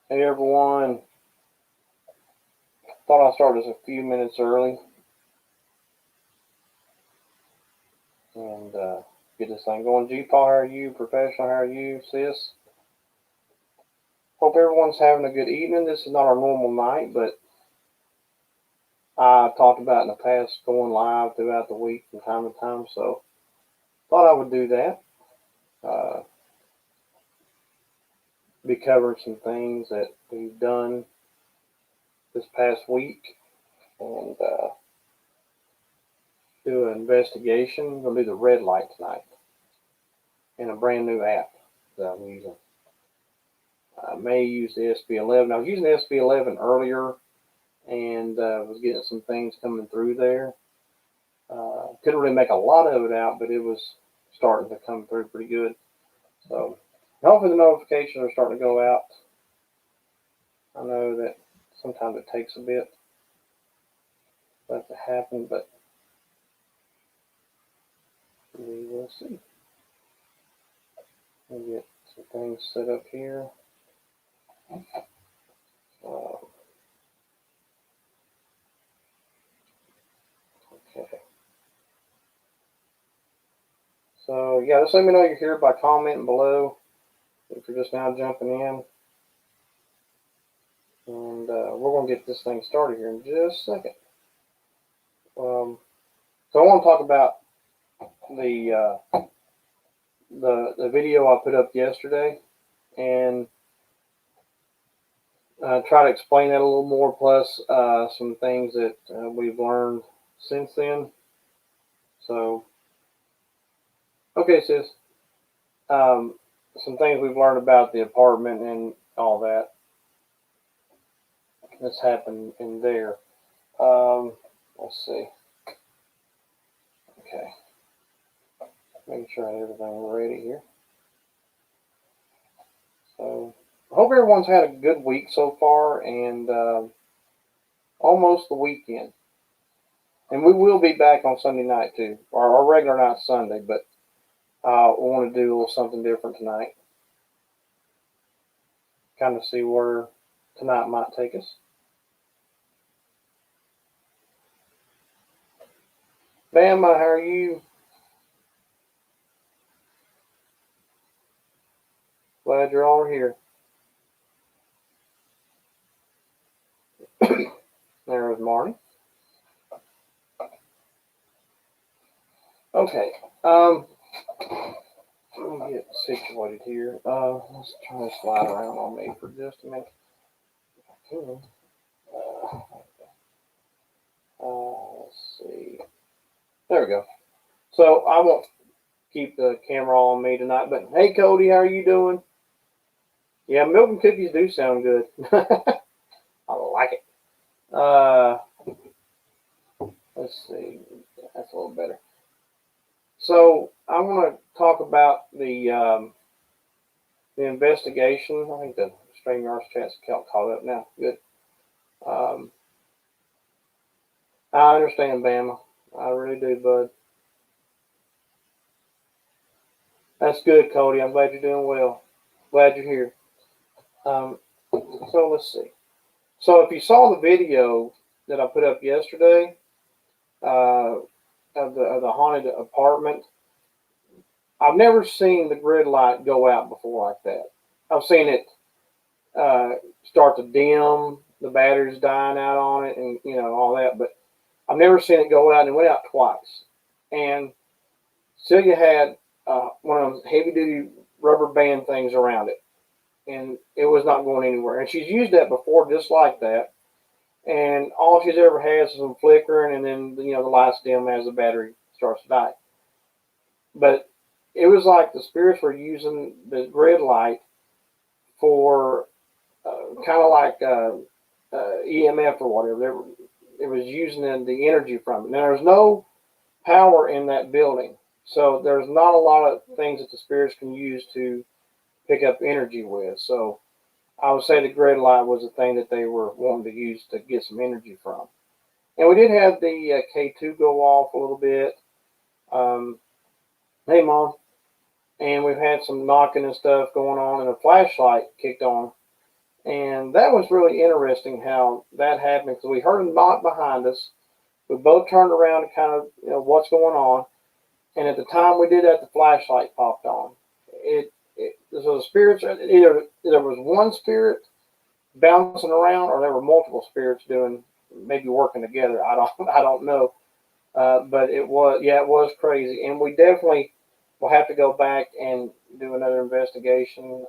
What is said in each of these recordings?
Hey everyone, thought I'd start this a few minutes early and get this thing going. G-Paul, how are you? Professional, how are you? Sis? Hope everyone's having a good evening. This is not our normal night, but I talked about in the past going live throughout the week from time to time, so thought I would do that. Uh, be covering some things that we've done this past week and do an investigation. We're going to do the red light tonight in a brand new app that I'm using. I may use the SB11. I was using the SB11 earlier and was getting some things coming through there. Couldn't really make a lot of it out, but it was starting to come through pretty good. So hopefully the notifications are starting to go out. I know that sometimes it takes a bit for that to happen, but we will see. We'll get some things set up here. Okay. So yeah, just let me know you're here by commenting below if you're just now jumping in. And we're going to get this thing started here in just a second. So I want to talk about the video I put up yesterday and try to explain that a little more, plus some things that we've learned since then. So, okay, sis. Um, some things we've learned about the apartment and all that that's happened in there. Let's see. Okay. Making sure I have everything ready here. So, I hope everyone's had a good week so far and almost the weekend. And we will be back on Sunday night too. Our regular night Sunday, but we want to do a little something different tonight. Kind of see where tonight might take us. Bama, how are you? Glad you're all here. There's Marty. Okay. Let me get situated here. Let's turn this slide around on me for just a minute. Let's see. There we go. So I won't keep the camera on me tonight, but hey, Cody, how are you doing? Yeah, milk and cookies do sound good. I like it. Let's see. That's a little better. So I want to talk about the investigation. I think the StreamYard chat's caught up now. Good. Um, I understand, Bama. I really do, bud. That's good, Cody. I'm glad you're doing well. Glad you're here. So let's see. So if you saw the video that I put up yesterday of the haunted apartment, I've never seen the grid light go out before like that. I've seen it start to dim, the batteries dying out on it, and all that. But I've never seen it go out, and it went out twice. And Celia had one of those heavy-duty rubber band things around it, and it was not going anywhere. And she's used that before, just like that. And all she's ever had is some flickering, and then the lights dim as the battery starts to die. But it was like the spirits were using the grid light for kind of like EMF or whatever. It was using the energy from it. Now, there's no power in that building, so there's not a lot of things that the spirits can use to pick up energy with. So I would say the grid light was the thing that they were wanting to use to get some energy from. And we did have the K2 go off a little bit. Hey, Mom. And we've had some knocking and stuff going on, and a flashlight kicked on. And that was really interesting how that happened, because we heard a knock behind us. We both turned around to kind of, what's going on. And at the time we did that, the flashlight popped on. So the spirits, either there was one spirit bouncing around, or there were multiple spirits doing, maybe working together. I don't know. But it was crazy. And we definitely will have to go back and do another investigation.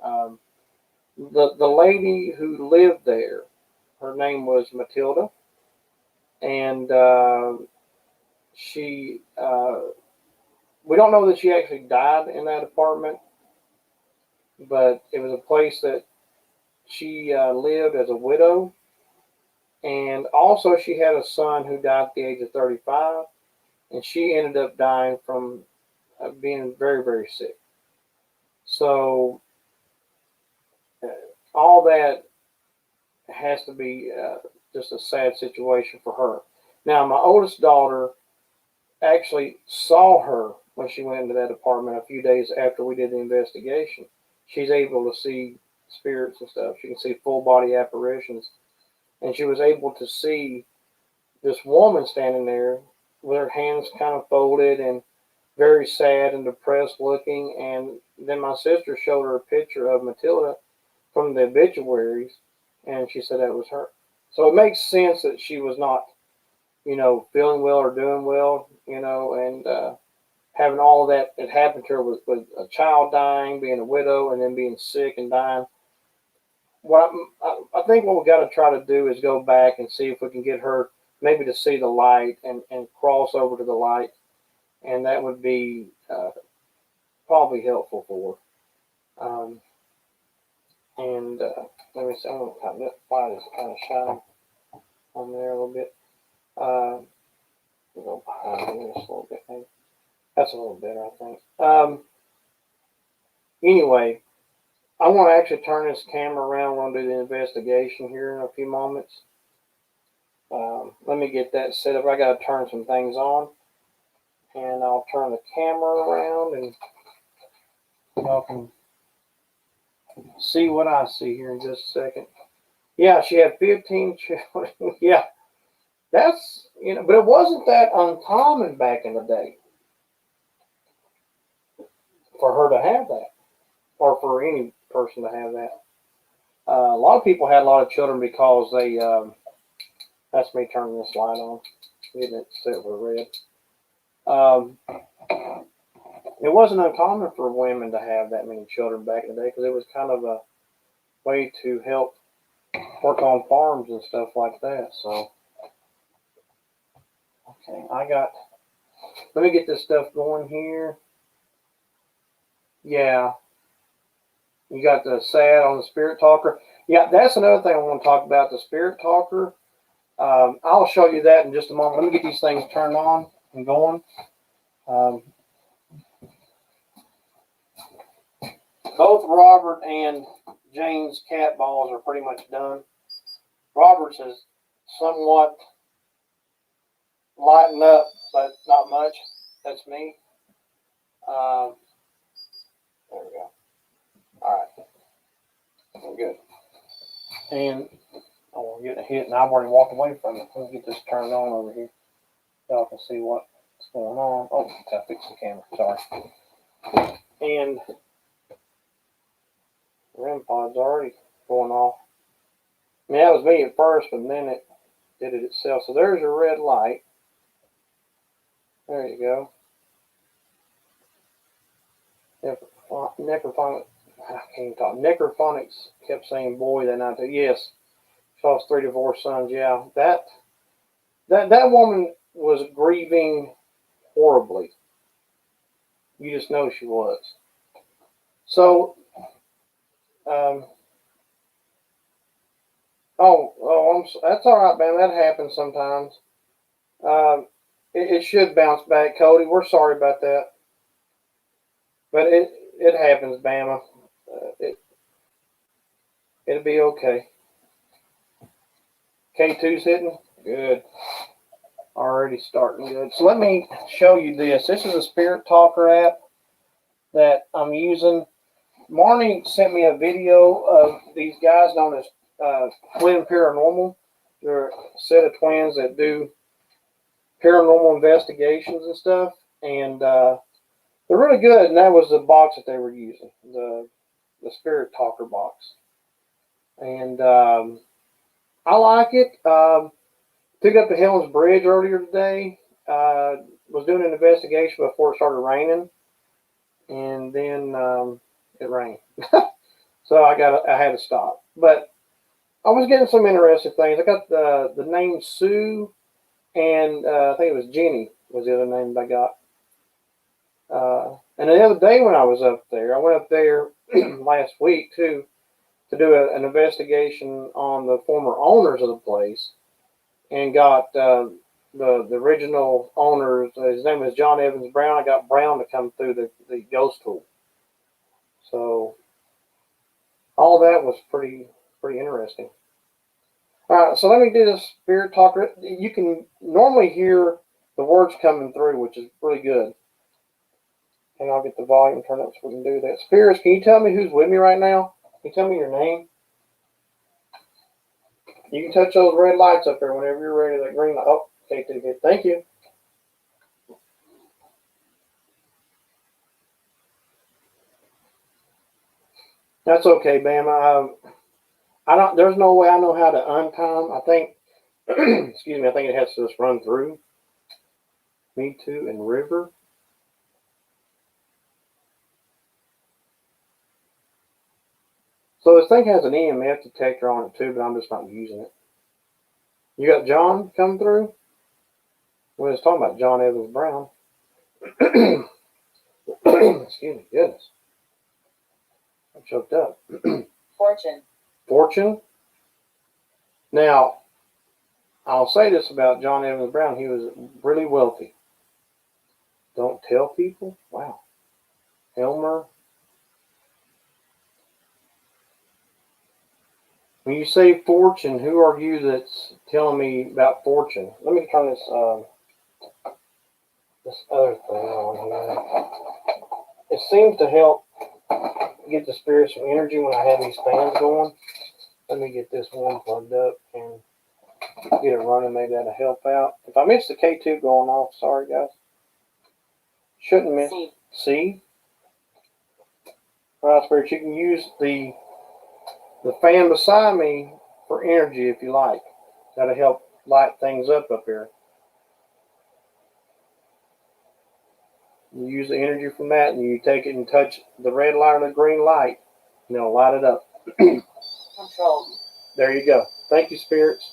The lady who lived there, her name was Matilda, and she we don't know that she actually died in that apartment, but it was a place that she lived as a widow, and also she had a son who died at the age of 35, and she ended up dying from being very, very sick. So all that has to be just a sad situation for her. Now, my oldest daughter actually saw her when she went into that apartment a few days after we did the investigation. She's able to see spirits and stuff. She can see full body apparitions. And she was able to see this woman standing there with her hands kind of folded and very sad and depressed looking. And then my sister showed her a picture of Matilda from the obituaries, and she said that was her. So it makes sense that she was not, feeling well or doing well, and having all of that that happened to her with a child dying, being a widow, and then being sick and dying. I think what we got to try to do is go back and see if we can get her maybe to see the light and cross over to the light, and that would be probably helpful for her. And let me see, I'm going to kind of, light is kind of shining on there a little bit. We'll go behind this a little bit, maybe. That's a little better, I think. Anyway, I want to actually turn this camera around. We're going to do the investigation here in a few moments. Let me get that set up. I got to turn some things on. And I'll turn the camera around and y'all can see what I see here in just a second. Yeah, she had 15 children. Yeah, that's, but it wasn't that uncommon back in the day for her to have that, or for any person to have that. A lot of people had a lot of children because they, that's me turning this light on, getting it set with red. It wasn't uncommon for women to have that many children back in the day, because it was kind of a way to help work on farms and stuff like that. So, okay, let me get this stuff going here. Yeah, you got the sad on the spirit talker. Yeah, that's another thing I want to talk about, the spirit talker. I'll show you that in just a moment. Let me get these things turned on and going. Both Robert and Jane's cat balls are pretty much done. Robert's is somewhat lightened up, but not much. That's me. There we go. All right. Good. And I want to get a hit, and I've already walked away from it. Let me get this turned on over here. Y'all can see what's going on. Oh, I fixed the camera. Sorry. And the REM pod's already going off. I mean, that was me at first, but then it did it itself. So there's your red light. There you go. Necrophonics. I can't talk. Necrophonics kept saying boy that night. Yes. She lost 3 divorced sons. Yeah. That woman was grieving horribly. You just know she was. So, that's all right, man. That happens sometimes. It should bounce back, Cody. We're sorry about that, but it happens, Bama. It'll be okay. K2's hitting good. Already starting good. So let me show you this. This is a Spirit Talker app that I'm using. Marnie sent me a video of these guys known as Twin Paranormal. They're a set of twins that do paranormal investigations and stuff, and they're really good. And that was the box that they were using, the Spirit Talker box, and I like it. Took up to Helen's Bridge earlier today. Was doing an investigation before it started raining, and then it rained, so I had to stop. But I was getting some interesting things. I got the name Sue, and I think it was Jenny was the other name that I got. And the other day when I was up there, I went up there last week too to do an investigation on the former owners of the place, and got the original owners. His name was John Evans Brown. I got Brown to come through the ghost tool. So all that was pretty interesting. All right, so let me do this Spirit Talker. You can normally hear the words coming through, which is really good. And I'll get the volume turned up so we can do that. Spirits, can you tell me who's with me right now? Can you tell me your name? You can touch those red lights up there whenever you're ready. That green light. Oh, okay, good. Thank you. That's okay, Bam. I don't. There's no way I know how to untime. I think. Excuse me. I think it has to just run through. Me too, and River. So this thing has an EMF detector on it too, but I'm just not using it. You got John come through? We was talking about John Evans Brown. Excuse me, goodness. I'm choked up. Fortune. Fortune? Now, I'll say this about John Evans Brown. He was really wealthy. Don't tell people? Wow. Elmer. When you say fortune, who are you that's telling me about fortune? Let me turn this other thing on here. It seems to help get the spirits some energy when I have these fans going. Let me get this one plugged up and get it running. Maybe that'll help out. If I miss the K2 going off, sorry guys. Shouldn't miss. C. All right, spirits, you can use the fan beside me for energy if you like. That'll help light things up here. You use the energy from that, and you take it and touch the red light or the green light, and it'll light it up. Control. There you go. Thank you, spirits.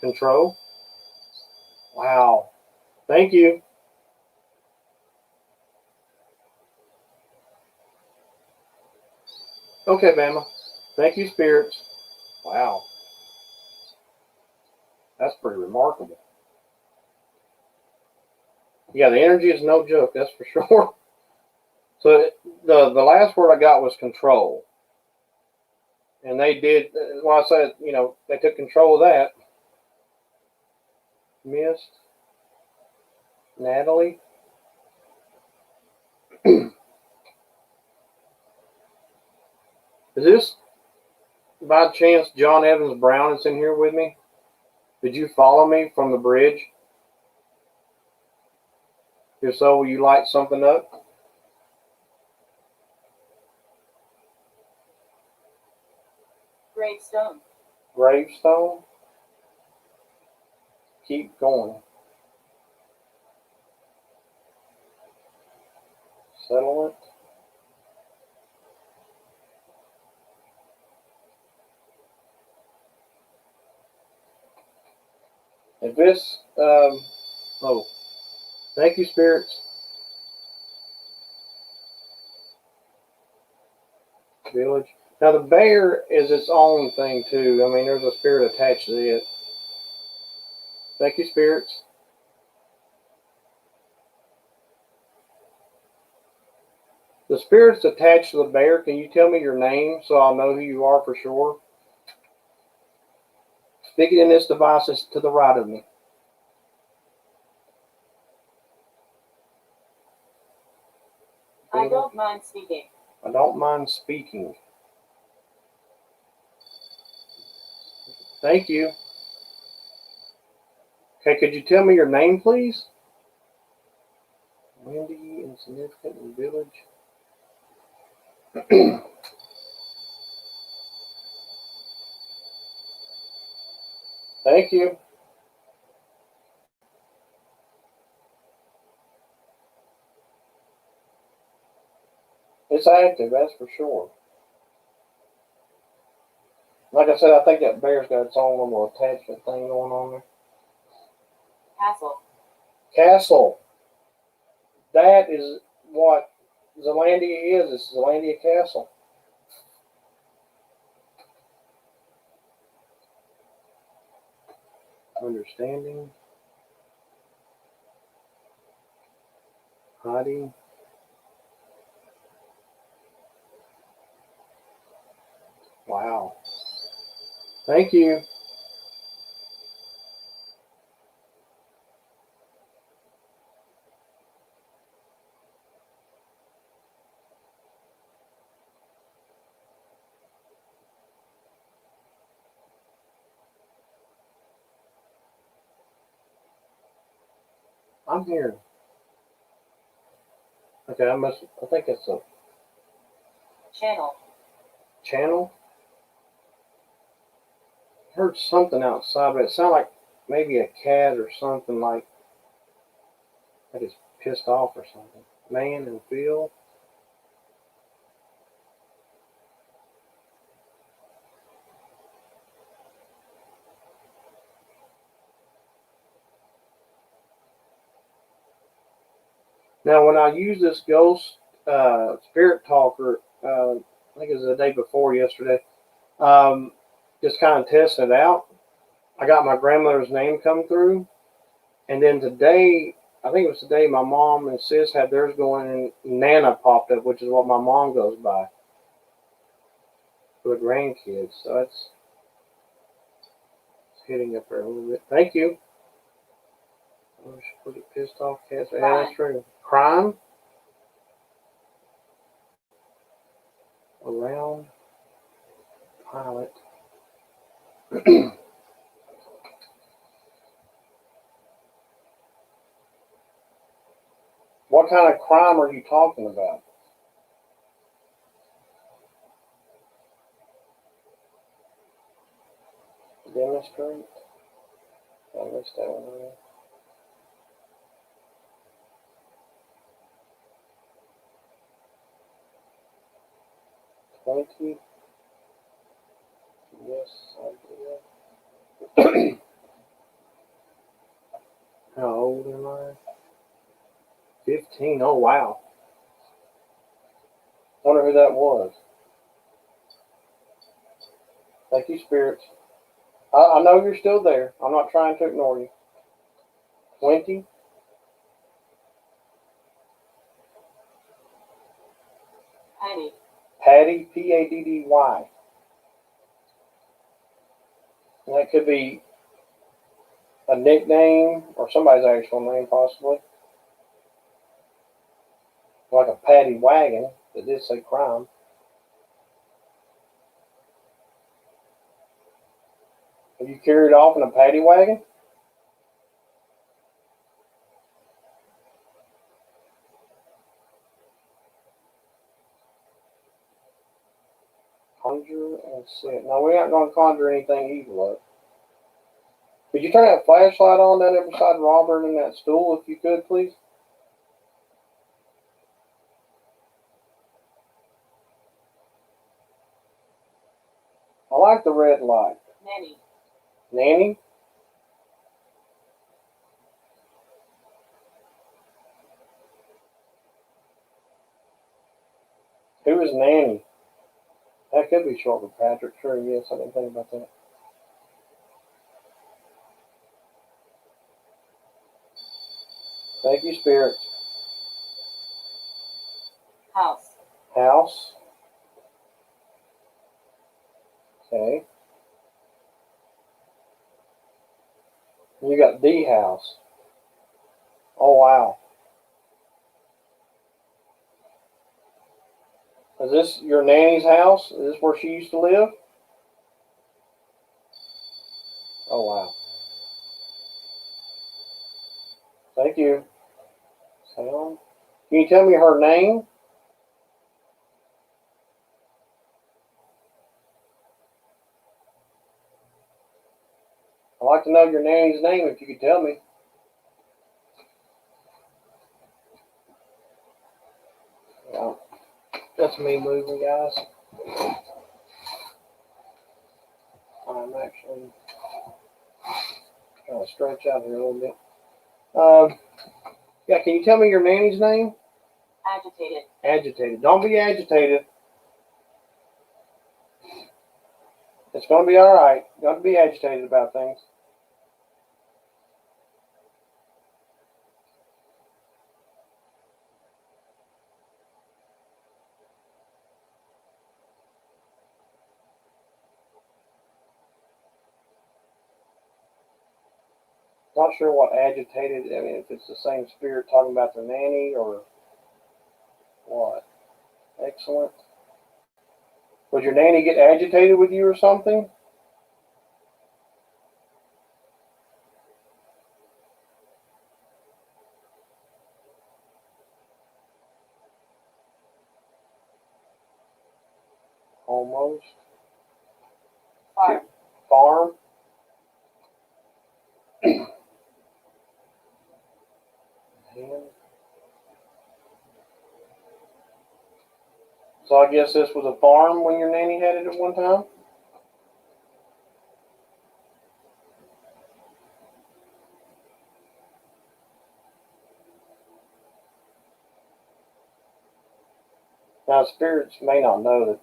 Control. Wow. Thank you. Okay, Bama. Thank you, spirits. Wow. That's pretty remarkable. Yeah, the energy is no joke, that's for sure. So the last word I got was control. And they did, when I said, they took control of that. Missed. Natalie. Is this by chance John Evans Brown that's in here with me? Did you follow me from the bridge? If so, will you light something up? Gravestone. Gravestone. Keep going. Settlement. If this, oh, thank you, spirits. Village. Now the bear is its own thing too. I mean, there's a spirit attached to it. Thank you, spirits. The spirits attached to the bear, can you tell me your name so I'll know who you are for sure? Stick it in this device that's to the right of me. I don't mind speaking. I don't mind speaking. Thank you. Okay, could you tell me your name, please? Wendy, insignificant in village. Thank you. It's active, that's for sure. Like I said, I think that bear's got its own little attachment thing going on there. Castle. Castle. That is what Zealandia is. It's Zealandia Castle. Understanding. Hiding. Wow. Thank you. I'm here. Okay, I think it's a Channel. channel. I heard something outside, but it sounded like maybe a cat or something like it's pissed off or something. Man and Phil. Now, when I use this ghost spirit talker, I think it was the day before yesterday, just kind of testing it out. I got my grandmother's name come through, and then today, I think it was today, my mom and sis had theirs going, and Nana popped up, which is what my mom goes by for the grandkids. So it's hitting up there a little bit. Thank you. Oh, she put it pissed off cats. Yeah, that's true. Crime around pilot. What kind of crime are you talking about? Demonstrate. I missed that one. 20. Yes, I did. How old am I? 15. Oh, wow. Wonder who that was. Thank you, spirits. I know you're still there. I'm not trying to ignore you. 20. Patty. Patty, Paddy. And that could be a nickname or somebody's actual name, possibly. Like a paddy wagon that did say crime. Have you carried off in a paddy wagon? Conjure and set. Now, we're not going to conjure anything evil up. Could you turn that flashlight on down there beside Robert and that stool, if you could, please? I like the red light. Nanny. Nanny? Who is Nanny? That could be short for Patrick. Sure, yes, I didn't think about that. Thank you, spirits. House. House. Okay. You got the house. Oh, wow. Is this your nanny's house? Is this where she used to live? Oh, wow. Thank you. Sound. Can you tell me her name? I'd like to know your nanny's name if you could tell me. Yeah. That's me moving, guys. I'm actually trying to stretch out here a little bit. Yeah, can you tell me your nanny's name? Agitated. Agitated. Don't be agitated. It's going to be all right. Don't be agitated about things. Not sure what agitated. I mean, if it's the same spirit talking about the nanny or what. Excellent. Would your nanny get agitated with you or something? Almost. Farm. Farm. Hand. So I guess this was a farm when your nanny had it at one time? Now, spirits may not know that.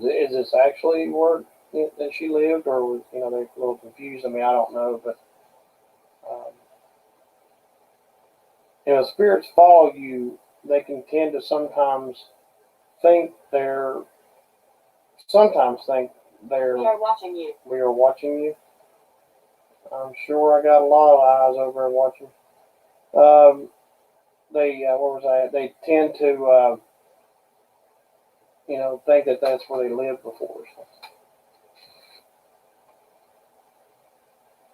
Is this actually where that she lived, or was they're a little confused? I mean, I don't know, but um, spirits follow you. They can tend to think they're sometimes think they're. We are watching you. We are watching you. I'm sure I got a lot of eyes over there watching. They where was I at? They tend to think that that's where they lived before. So.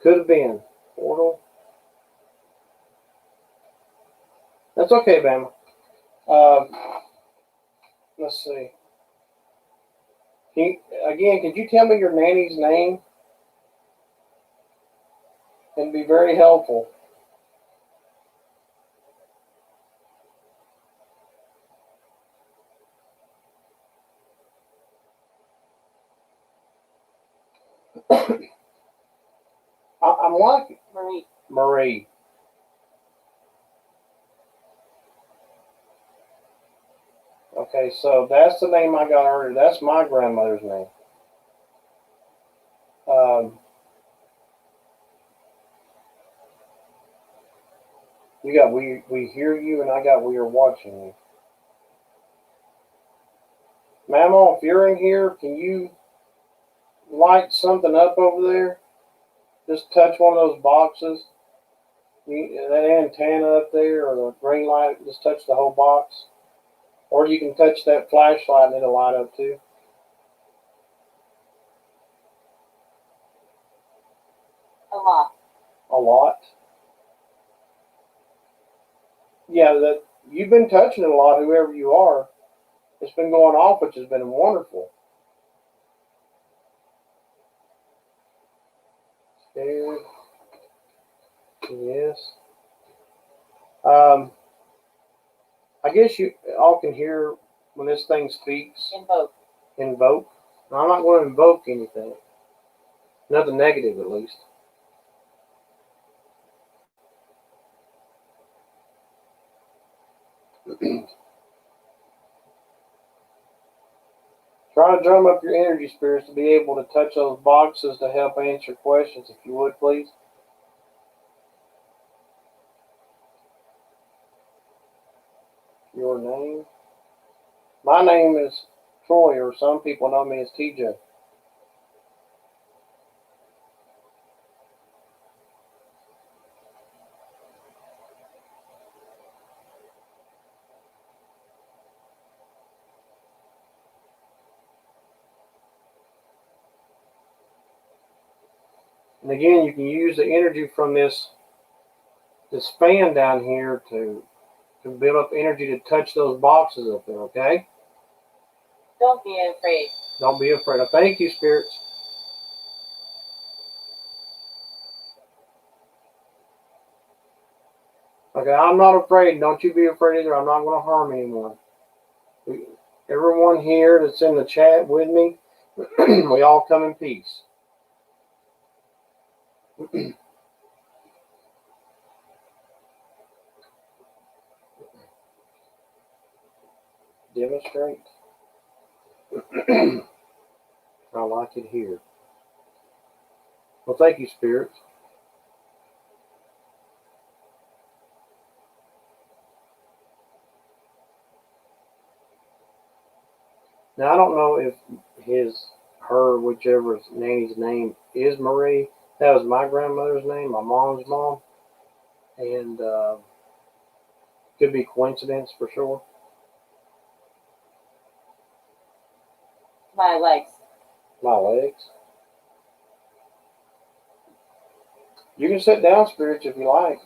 Could have been portal. That's okay, Bama. Um, let's see. Could you tell me your nanny's name? It'd be very helpful. I'm like Marie. Marie. Okay, so that's the name I got earlier. That's my grandmother's name. You got we hear you, and I got we are watching you. Mama, if you're in here, can you light something up over there? Just touch one of those boxes. That antenna up there, or the green light. Just touch the whole box. Or you can touch that flashlight and it'll light up too. A lot. A lot. Yeah, that you've been touching it a lot, whoever you are. It's been going off, which has been wonderful. Scared. Yes. I guess you all can hear when this thing speaks. Invoke. Invoke. Now, I'm not going to invoke anything. Nothing negative, at least. Try to drum up your energy spirits to be able to touch those boxes to help answer questions, if you would, please. Your name? My name is Troy, or some people know me as TJ. And again, you can use the energy from this fan down here to build up energy to touch those boxes up there, okay? Don't be afraid. Don't be afraid. Thank you, spirits. Okay, I'm not afraid. Don't you be afraid either. I'm not going to harm anyone. Everyone here that's in the chat with me, we all come in peace. Demonstrate. I like it here. Well, thank you, spirits. Now, I don't know if whichever nanny's name is Marie. That was my grandmother's name, my mom's mom. And could be coincidence for sure. My legs. My legs. You can sit down, spirits, if you like.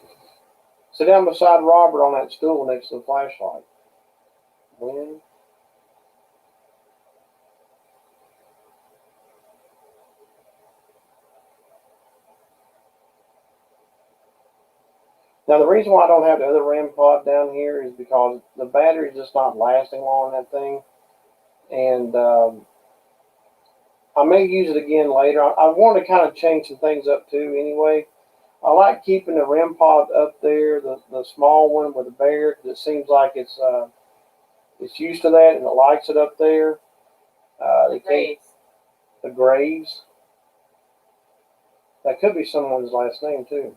Sit down beside Robert on that stool next to the flashlight. When? Now, the reason why I don't have the other REM pod down here is because the battery's just not lasting long on that thing. And I may use it again later. I want to kind of change some things up too anyway. I like keeping the REM pod up there, the small one with the bear, because it seems like it's used to that and it likes it up there. The Graves. That could be someone's last name too.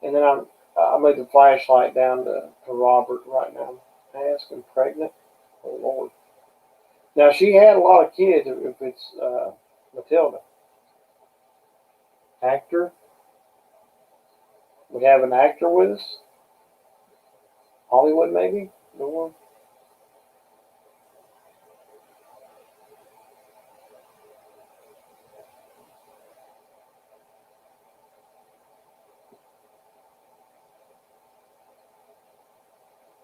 And then I made the flashlight down to Robert right now. Asking pregnant. Oh Lord. Now she had a lot of kids. If it's Matilda. Actor. We have an actor with us. Hollywood maybe. No one.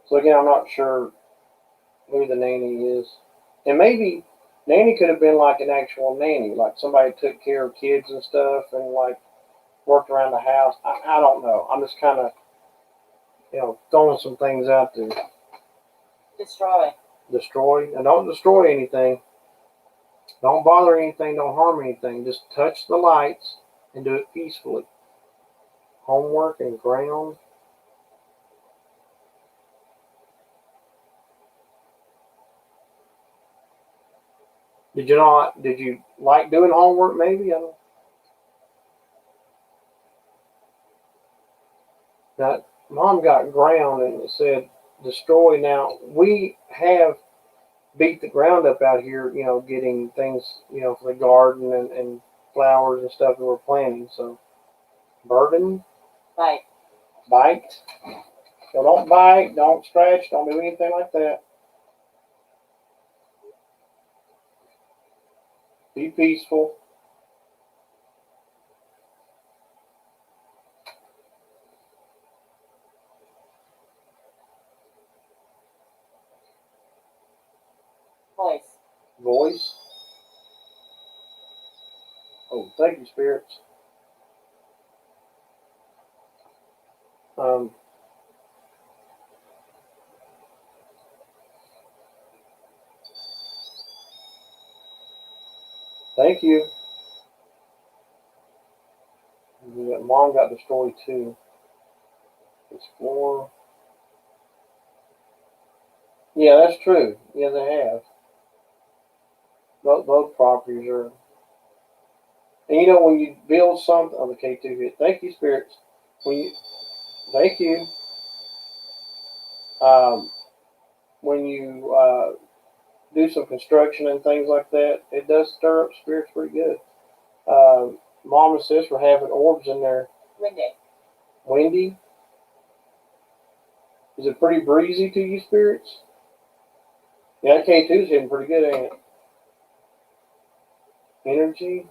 So again, I'm not sure who the nanny is. And maybe nanny could have been like an actual nanny, like somebody took care of kids and stuff and like worked around the house. I don't know. I'm just kind of, throwing some things out there. Destroy. And don't destroy anything. Don't bother anything. Don't harm anything. Just touch the lights and do it peacefully. Homework and ground. Did you like doing homework maybe? I don't know. Now, Mom got ground and it said destroy. Now, we have beat the ground up out here, getting things, for the garden and flowers and stuff that we're planting. So, burden, bite. So don't bite, don't scratch, don't do anything like that. Be peaceful. Voice. Oh, thank you, spirits. Thank you. Mom got the story too. Explore. Yeah, that's true. Yeah, they have. Both properties are. And when you build something, oh, the K2 hit. Thank you, spirits. Thank you. When you do some construction and things like that, it does stir up spirits pretty good. Mom and sis were having orbs in there. Windy. Is it pretty breezy to you, spirits? Yeah, K2's hitting pretty good, ain't it? Energy.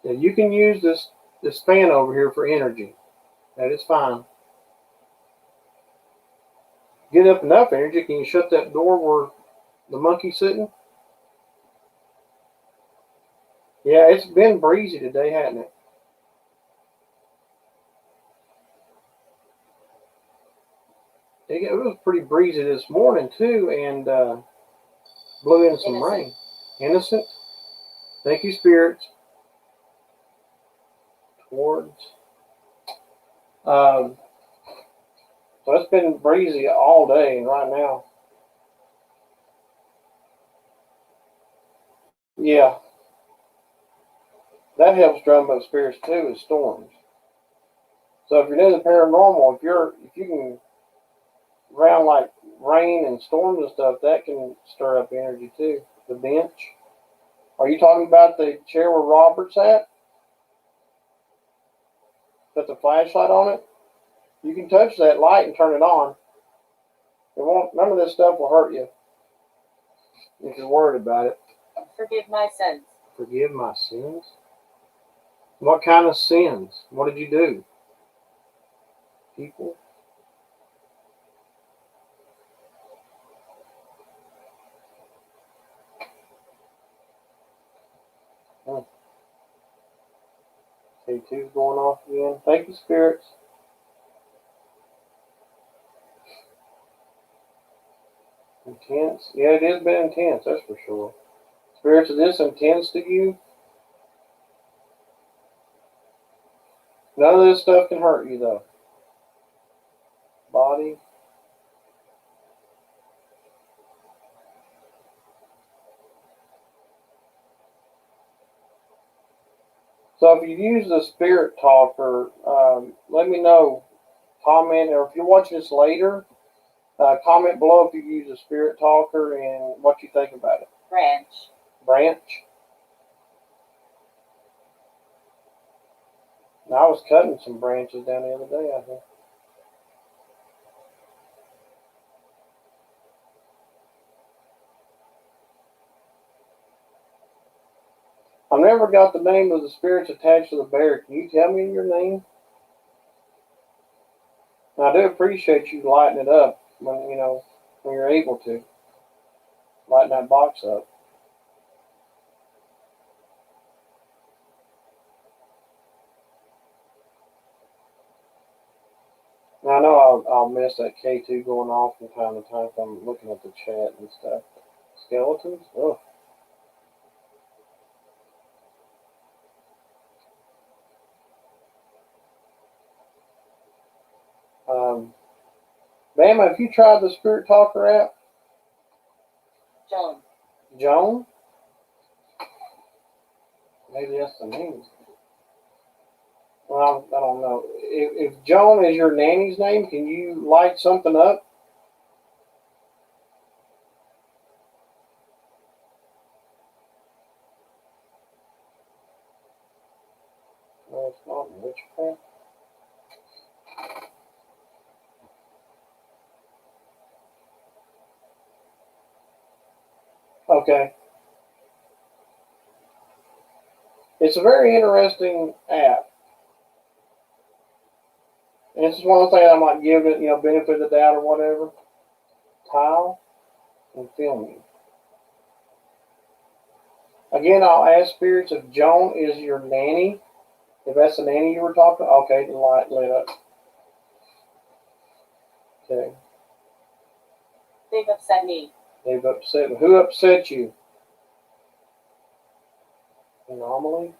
Yeah, you can use this fan over here for energy. That is fine. Get up enough energy. Can you shut that door where the monkey's sitting? Yeah, it's been breezy today, hasn't it? It was pretty breezy this morning too, and blew in some Innocent. rain. Innocent. Thank you, spirits. Towards. Um, so it's been breezy all day, and right now, yeah, that helps drum up spirits too. Is storms. So if you're doing the paranormal, if you can around like rain and storms and stuff, that can stir up energy too. The bench. Are you talking about the chair where Robert's at? Got the flashlight on it? You can touch that light and turn it on. It won't. None of this stuff will hurt you if you're worried about it. Forgive my sins. Forgive my sins. What kind of sins? What did you do? People. Hmm. K2's going off again. Thank you, spirits. Intense. Yeah, it has been intense, that's for sure. Spirits, is this intense to you? None of this stuff can hurt you, though. Body. So if you use the spirit talker, let me know. Comment, or if you're watching this later, comment below if you use a spirit talker and what you think about it. Branch. Branch. Now, I was cutting some branches down the other day, I think. I never got the name of the spirits attached to the bear. Can you tell me your name? And I do appreciate you lighting it up when when you're able to lighten that box up. Now, I know I'll miss that K2 going off from time to time if I'm looking at the chat and stuff. Skeletons? Ugh. Bama, have you tried the Spirit Talker app? Joan. Joan? Maybe that's the name. Well, I don't know. If Joan is your nanny's name, can you light something up? No, it's not witchcraft. Okay. It's a very interesting app. And this is one of the things I might give it, benefit of the doubt or whatever. Tile and filming. Again, I'll ask spirits if Joan is your nanny. If that's the nanny you were talking about, okay, the light lit up. Okay. They've upset me. They've upset me. Who upset you? Anomaly?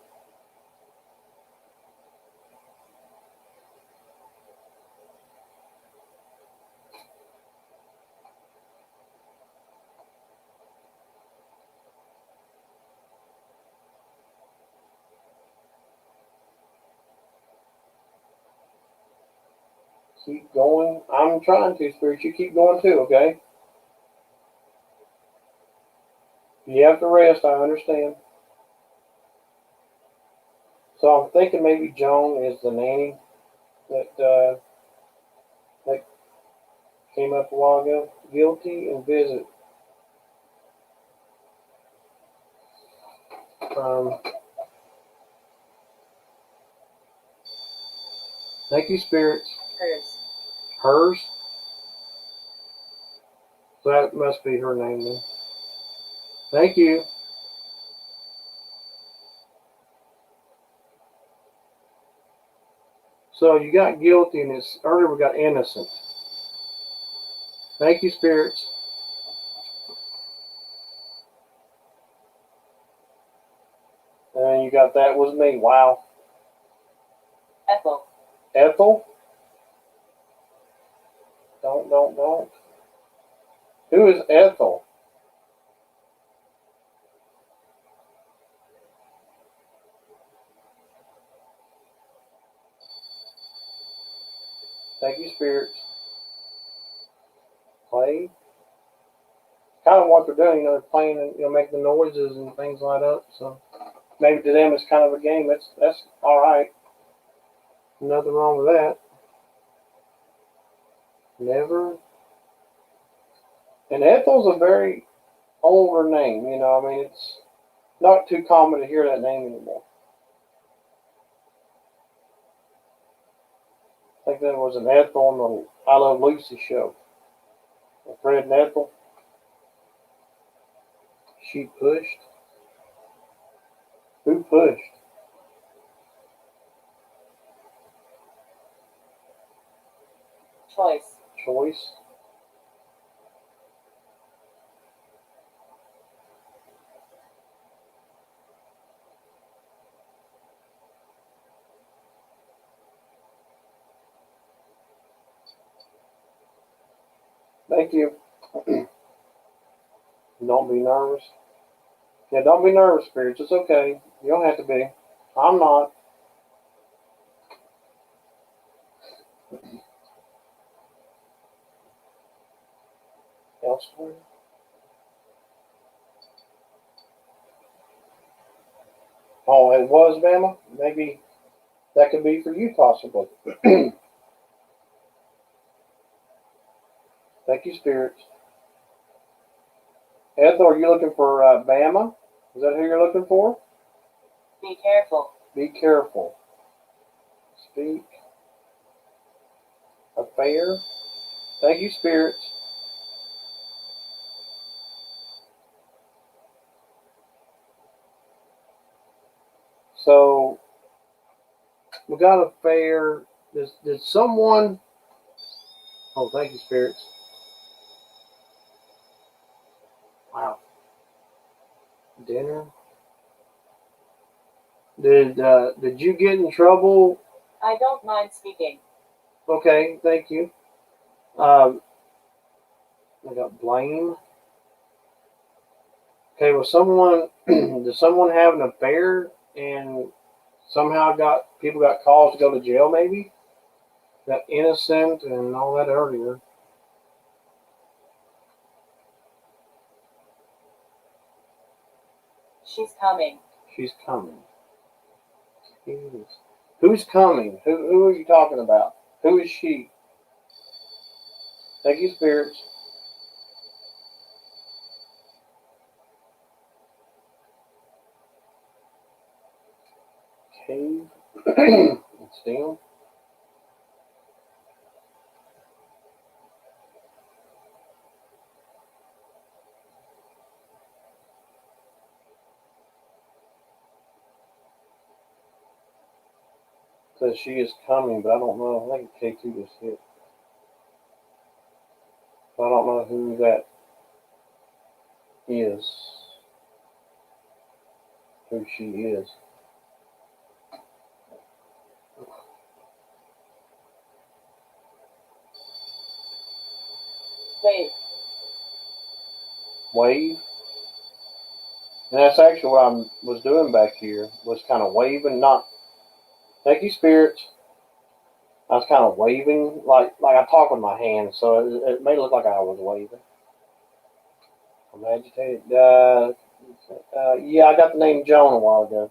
Keep going. I'm trying to, Spirit. You keep going too, okay? You have to rest, I understand. So I'm thinking maybe Joan is the nanny that came up a while ago. Guilty and visit. Um, Thank you, spirits. Hers. Hers? So that must be her name then. Thank you. So you got guilty, and it's earlier we got innocent. Thank you, spirits. And you got that was me. Wow. Ethel. Ethel? Don't. Who is Ethel? Thank you, spirits. Play. Kind of what they're doing, they're playing and make the noises and things like that. So maybe to them it's kind of a game. That's all right. Nothing wrong with that. Never. And Ethel's a very older name. I mean, it's not too common to hear that name anymore. I think there was an Ethel on the I Love Lucy show. Fred and Ethel. She pushed. Who pushed? Choice. Choice. Thank you. Don't be nervous. Yeah, don't be nervous, spirits. It's okay. You don't have to be. I'm not. Elsewhere. Oh, it was Bama? Maybe that could be for you, possibly. Thank you, spirits. Ethel, are you looking for Bama? Is that who you're looking for? Be careful. Be careful. Speak. Affair. Thank you, spirits. So we got a fair. Did someone? Oh, thank you, spirits. Wow. Dinner. Did you get in trouble? I don't mind speaking. Okay, thank you. I got blame. Okay, was someone did someone have an affair and somehow people got calls to go to jail? Maybe got innocent and all that earlier. She's coming. She's coming. Who's coming? Who are you talking about? Who is she? Thank you, spirits. Cave. Still. Says she is coming, but I don't know. I think K2 just hit. I don't know who that is. Who she is. Wait. Wave. And that's actually what I was doing back here. Was kind of waving, not. Thank you, spirits. I was kind of waving, like I talk with my hands, so it made it look like I was waving. I'm agitated. Yeah, I got the name Joan a while ago.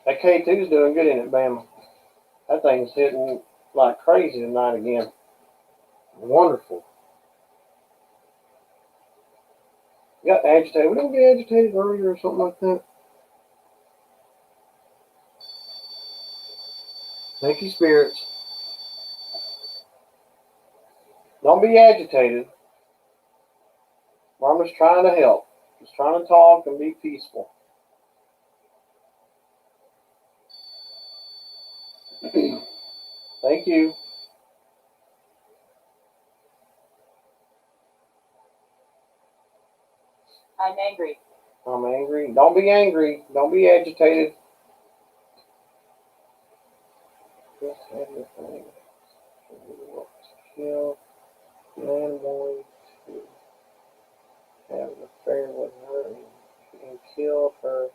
That K2's doing good in it, Bam. That thing's hitting like crazy tonight again. Wonderful. You got agitated. We didn't get agitated earlier or something like that. Thank you, spirits. Don't be agitated. I'm just trying to help. Just trying to talk and be peaceful. Thank you. I'm angry. I'm angry. Don't be angry. Don't be agitated. Just have your thing. Kill. Man wanted to have an affair with her and killed her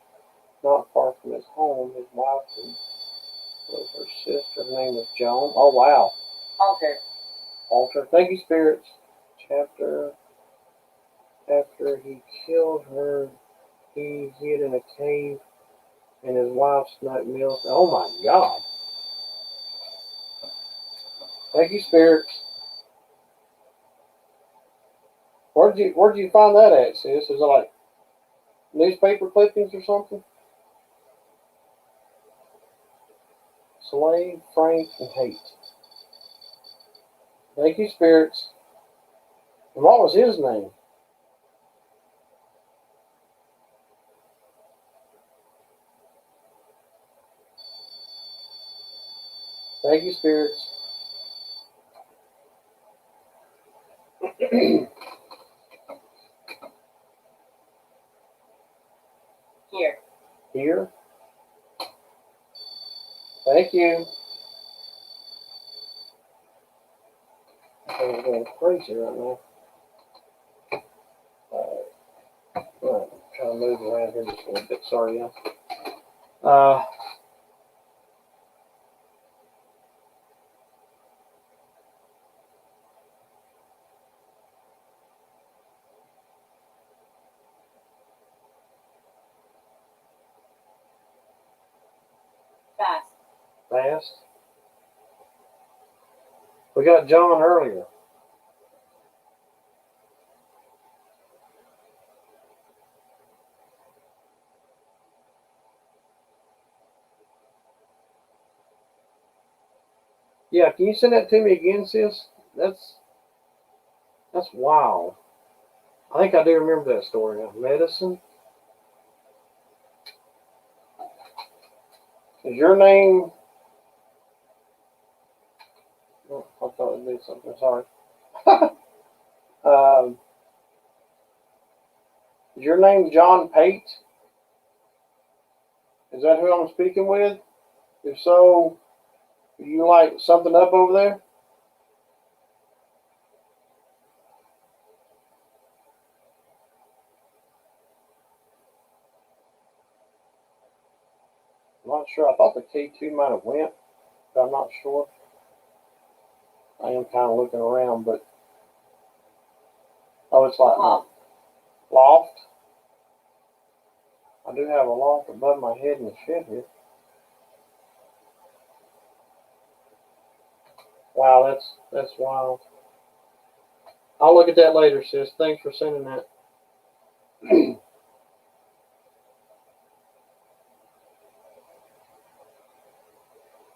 not far from his home. His wife was her sister. Her name was Joan. Oh, wow. Altar. Thank you, spirits. Chapter. After he killed her, he hid in a cave and his wife snuck milk. Oh, my God. Thank you, spirits. Where'd you find that at, sis? Is it like newspaper clippings or something? Slave, Frank, and hate. Thank you, spirits. And what was his name? Thank you, spirits. Here. Here. Thank you. I'm going crazy right now. Right. Trying to move around here just a little bit. Sorry, y'all. Fast. We got John earlier. Yeah, can you send that to me again, sis? That's wild. I think I do remember that story now. Medicine. Is your name? Oh, I thought it'd be something. Sorry. um, is your name John Pate? Is that who I'm speaking with? If so, you like something up over there? I'm not sure. I thought the K2 might have went, but I'm not sure. I am kind of looking around, but oh, it's like my loft. I do have a loft above my head in the shed here. Wow, that's wild. I'll look at that later, sis. Thanks for sending that.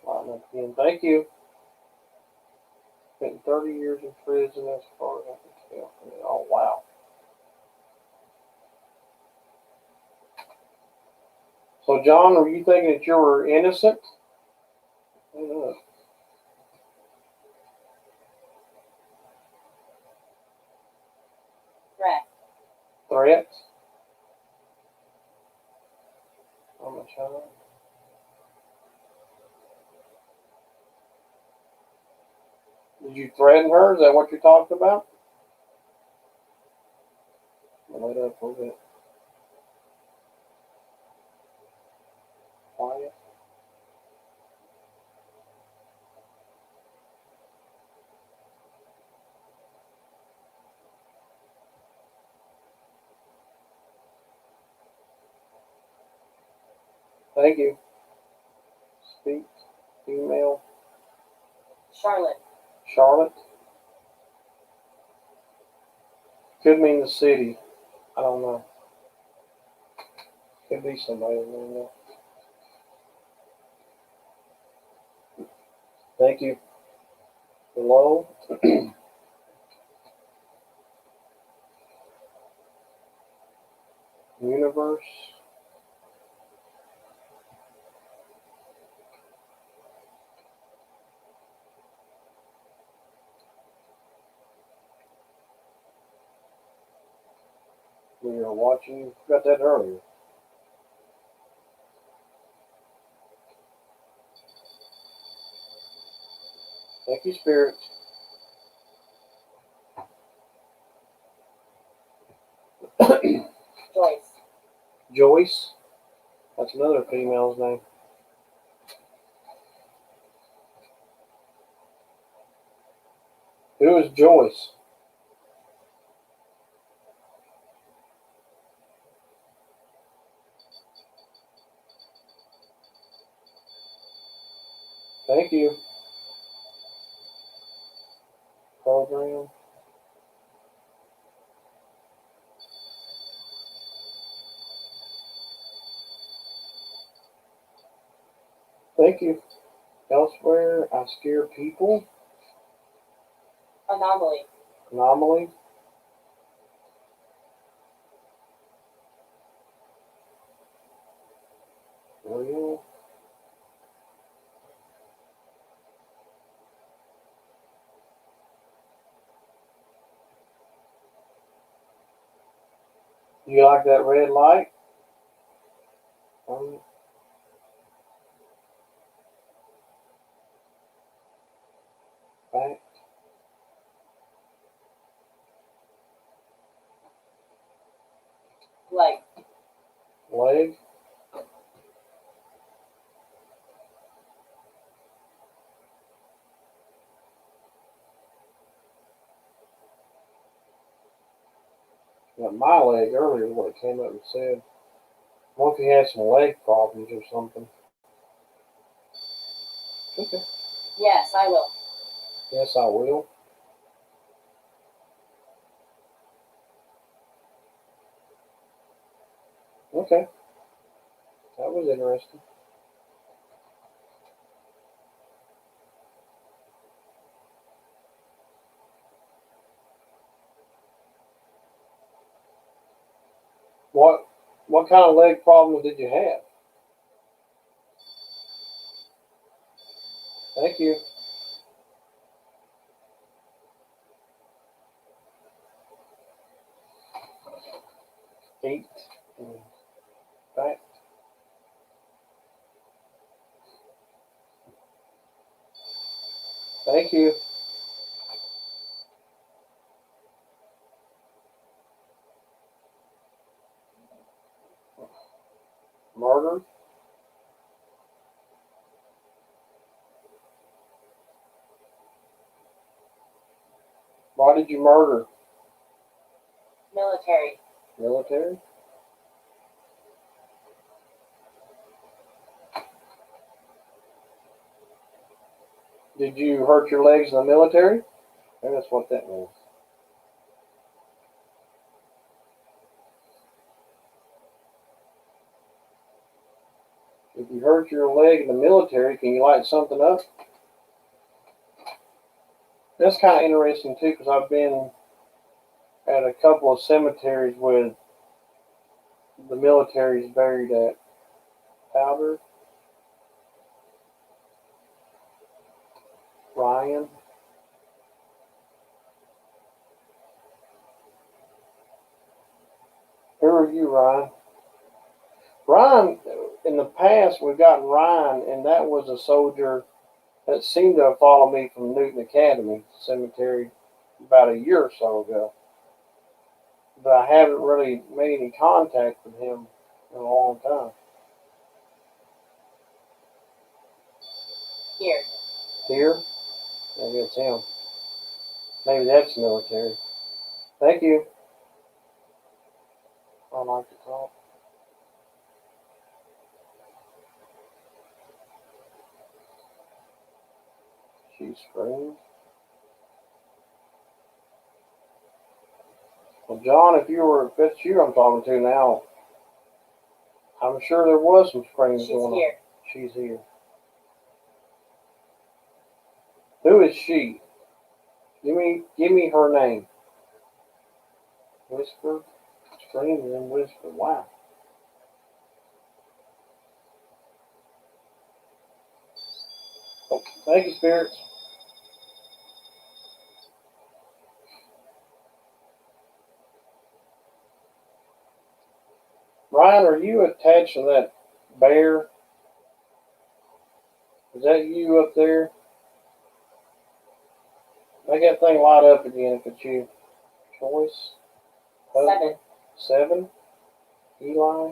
Wow, again, thank you. Spent 30 years in prison as far as I can tell. Oh, wow. So, John, were you thinking that you were innocent? Uh, Threat? I'm a child. Did you threaten her? Is that what you're talking about? I'll let up a little bit. Quiet. Thank you. Speak. Email. Charlotte. Could mean the city. I don't know. Could be somebody named that. Thank you. Below. Universe. We are watching. Got that earlier. Thank you, spirits. Joyce. Joyce. That's another female's name. Who is Joyce? Thank you. Program. Thank you. Elsewhere, I scare people. Anomaly. Anomaly. Real. You like that red light? Back. Leg. Leg. Got my leg earlier, what it came up and said. What if he had some leg problems or something? Okay. Yes, I will. Yes, I will. Okay. That was interesting. What kind of leg problems did you have? Thank you. Feet. Back. Thank you. Murder. Why did you murder? Military. Military? Did you hurt your legs in the military? Maybe that's what that means. If you hurt your leg in the military, can you light something up? That's kind of interesting too, because I've been at a couple of cemeteries with the military's buried at. Powder. Ryan. Who are you, Ryan? Ryan, in the past, we've gotten Ryan, and that was a soldier that seemed to have followed me from Newton Academy Cemetery about a year or so ago. But I haven't really made any contact with him in a long time. Here. Here? Maybe it's him. Maybe that's military. Thank you. I like to talk. She screamed. Well, John, if it's you I'm talking to now, I'm sure there was some screams She's going on. here. She's here. Who is she? Give me her name. Whisper, scream, and then whisper. Wow. Thank you, spirits. Ryan, are you attached to that bear? Is that you up there? Make that thing light up again if it's you. Choice. Husband. 7. Eli.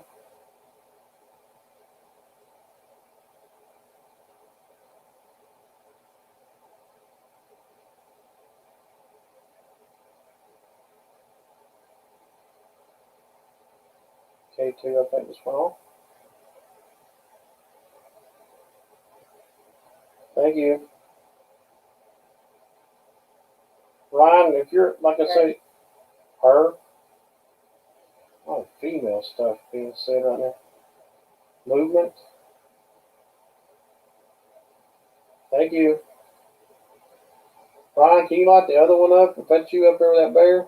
K2, I think this one off. Thank you. Ryan, if you're, like I say, her, oh, female stuff being said right now. Movement. Thank you. Ryan, can you light the other one up? If that's you up there with that bear,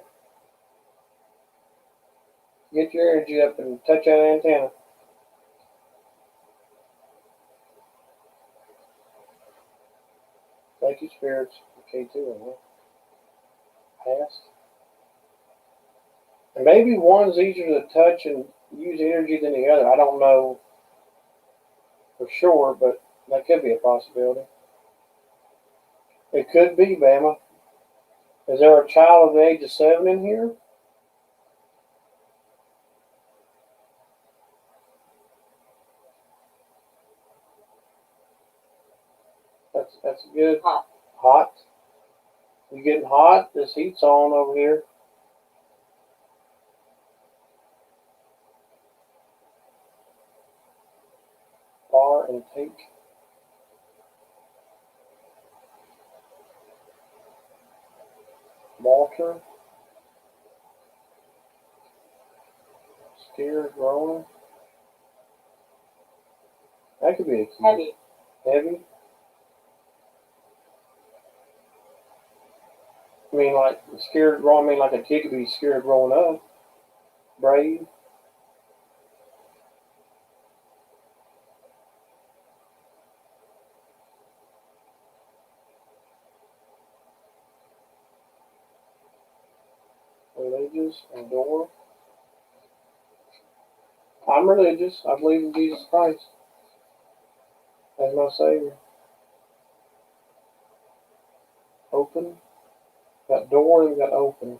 get your energy up and touch that antenna. Thank you, spirits. K2 on that. Past. And maybe one's easier to touch and use energy than the other. I don't know for sure, but that could be a possibility. It could be, Bama. Is there a child of the age of 7 in here? That's good. Hot. Hot. You getting hot? This heat's on over here. Bar and take. Walter. Scared, growing. That could be a key. Heavy. Heavy. I mean, like scared growing. I mean, like a kid could be scared growing up. Brave. Religious. Endure. I'm religious. I believe in Jesus Christ as my Savior. Open. Got door and got open.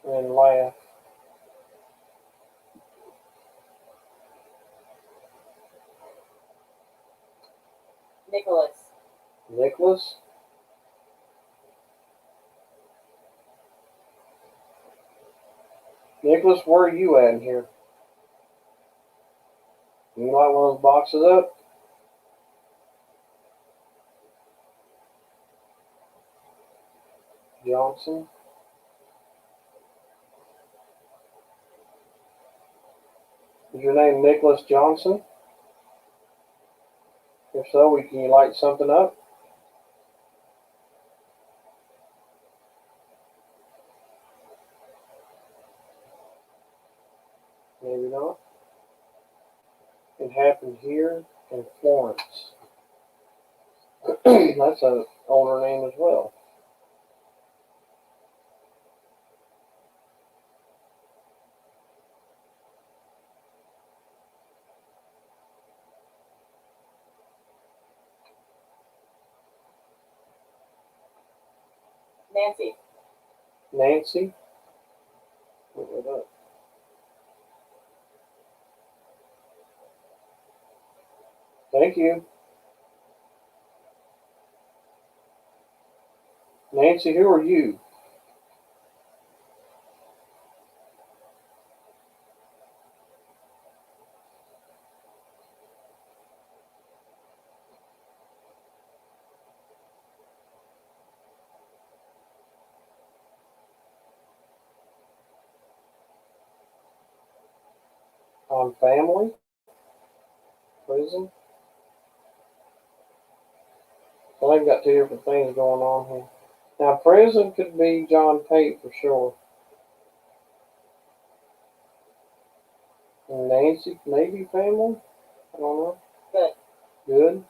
And laugh. Nicholas. Nicholas. Nicholas, where are you at in here? You light one of those boxes up? Johnson. Is your name Nicholas Johnson? If so, can you light something up? Maybe not. It happened here in Florence. That's an older name as well. Nancy. Nancy. Look it up. Thank you. Nancy, who are you? On family? Prison? Well, they've got two different things going on here. Now, president could be John Tate for sure. And Nancy, maybe family? I don't know. Good. Good.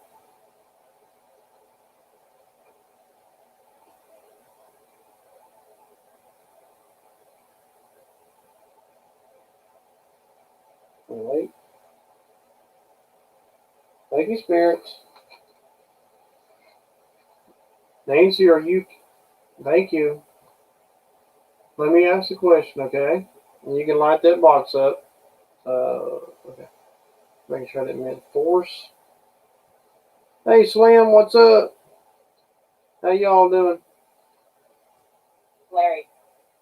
Wait. Thank you, spirits. Nancy, are you? Thank you. Let me ask a question, okay? And you can light that box up. Okay. Making sure I didn't mean force. Hey, Slim, what's up? How y'all doing? Larry.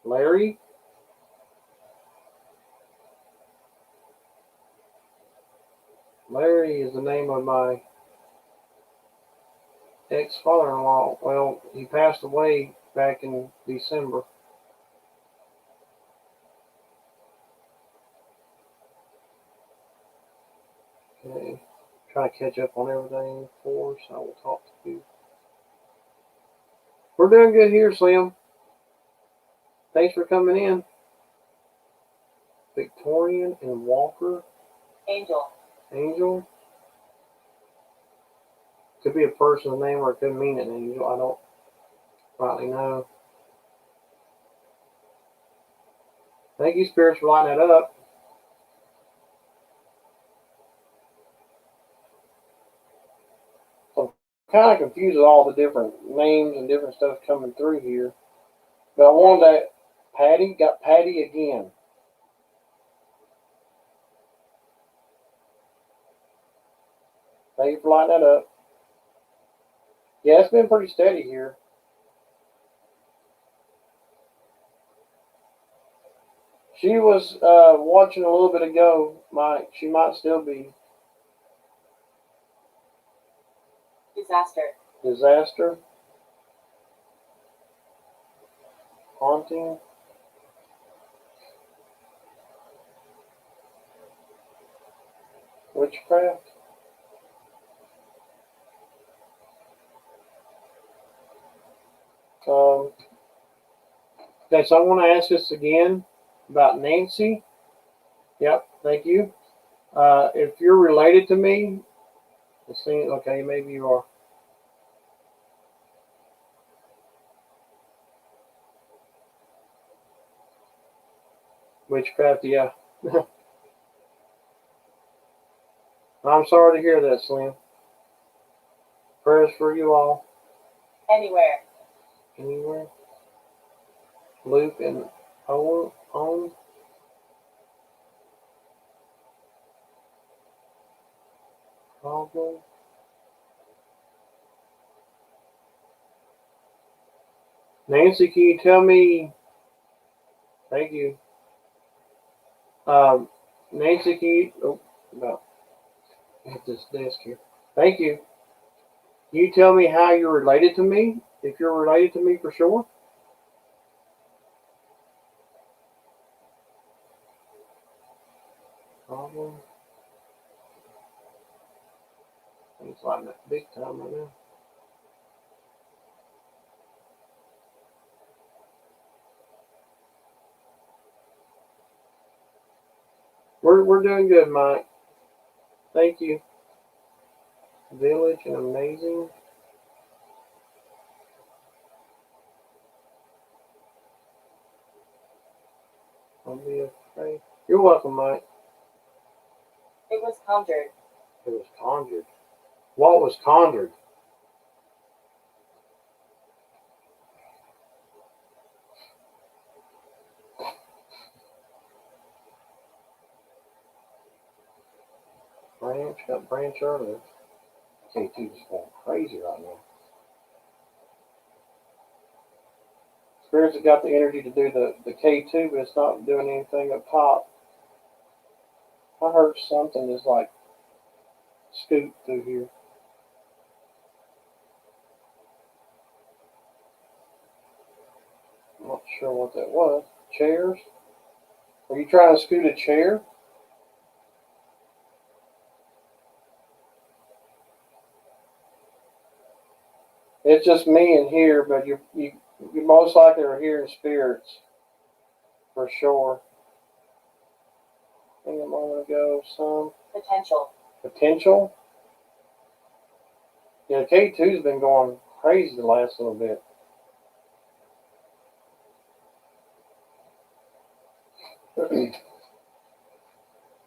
Larry? Larry is the name of my ex-father-in-law. Well, he passed away back in December. Okay. Trying to catch up on everything for us. I will talk to you. We're doing good here, Slim. Thanks for coming in. Victorian and Walker. Angel. Angel. Could be a person's name or it could mean an angel. I don't rightly know. Thank you, spirits, for lighting that up. So I'm kind of confused with all the different names and different stuff coming through here. But I wanted that. Patty, got Patty again. Thank you for lighting that up. Yeah, it's been pretty steady here. She was watching a little bit ago. She might still be. Disaster. Disaster. Haunting. Witchcraft. Okay, so I want to ask this again about Nancy. Yep, thank you. If you're related to me, it seems okay. Maybe you are. Witchcraft, yeah. I'm sorry to hear that, Slim. Prayers for you all. Anywhere. Anywhere. Luke and Owen. Probably. Nancy, can you tell me? Thank you. Nancy, can you? Oh, no. Hit this desk here. Thank you. Can you tell me how you're related to me? If you're related to me for sure? Probably. He's lighting up big time right now. We're doing good, Mike. Thank you. Village and amazing. I'll be afraid. You're welcome, Mike. It was conjured. It was conjured. What was conjured? Branch, got branch earlier. K2 just going crazy right now. Spirits have got the energy to do the K2, but it's not doing anything up top. I heard something is like scoot through here. I'm not sure what that was. Chairs? Are you trying to scoot a chair? It's just me in here, but you most likely are hearing spirits for sure. I think a moment ago, some Potential. potential. Yeah, K2's been going crazy the last little bit.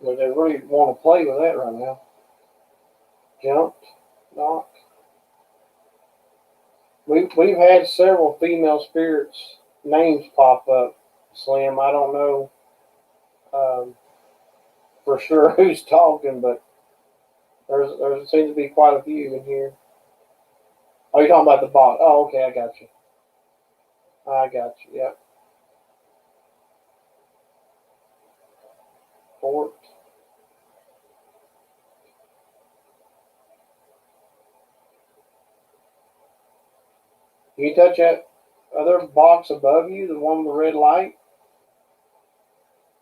But they really want to play with that right now. Jumped, knocked. We've had several female spirits names pop up. Slim, I don't know for sure who's talking, but there seems to be quite a few in here. Oh, you're talking about the bot? Oh, okay, I got you. Yep. Fort. Can you touch that other box above you, the one with the red light?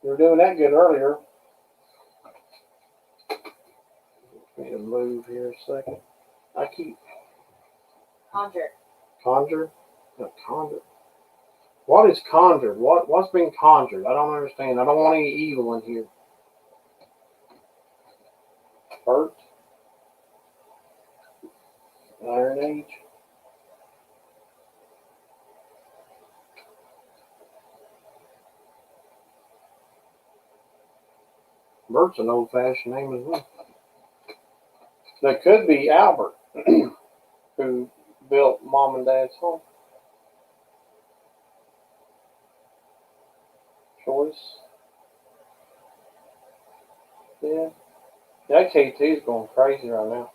You were doing that good earlier. Need to move here a second. I keep Conjure. conjure. No, conjure. What is conjured? What's being conjured? I don't understand. I don't want any evil in here. Hurt. Iron Age. Bert's an old-fashioned name as well. That could be Albert, who built Mom and Dad's home. Choice. Yeah. That KT is going crazy right now.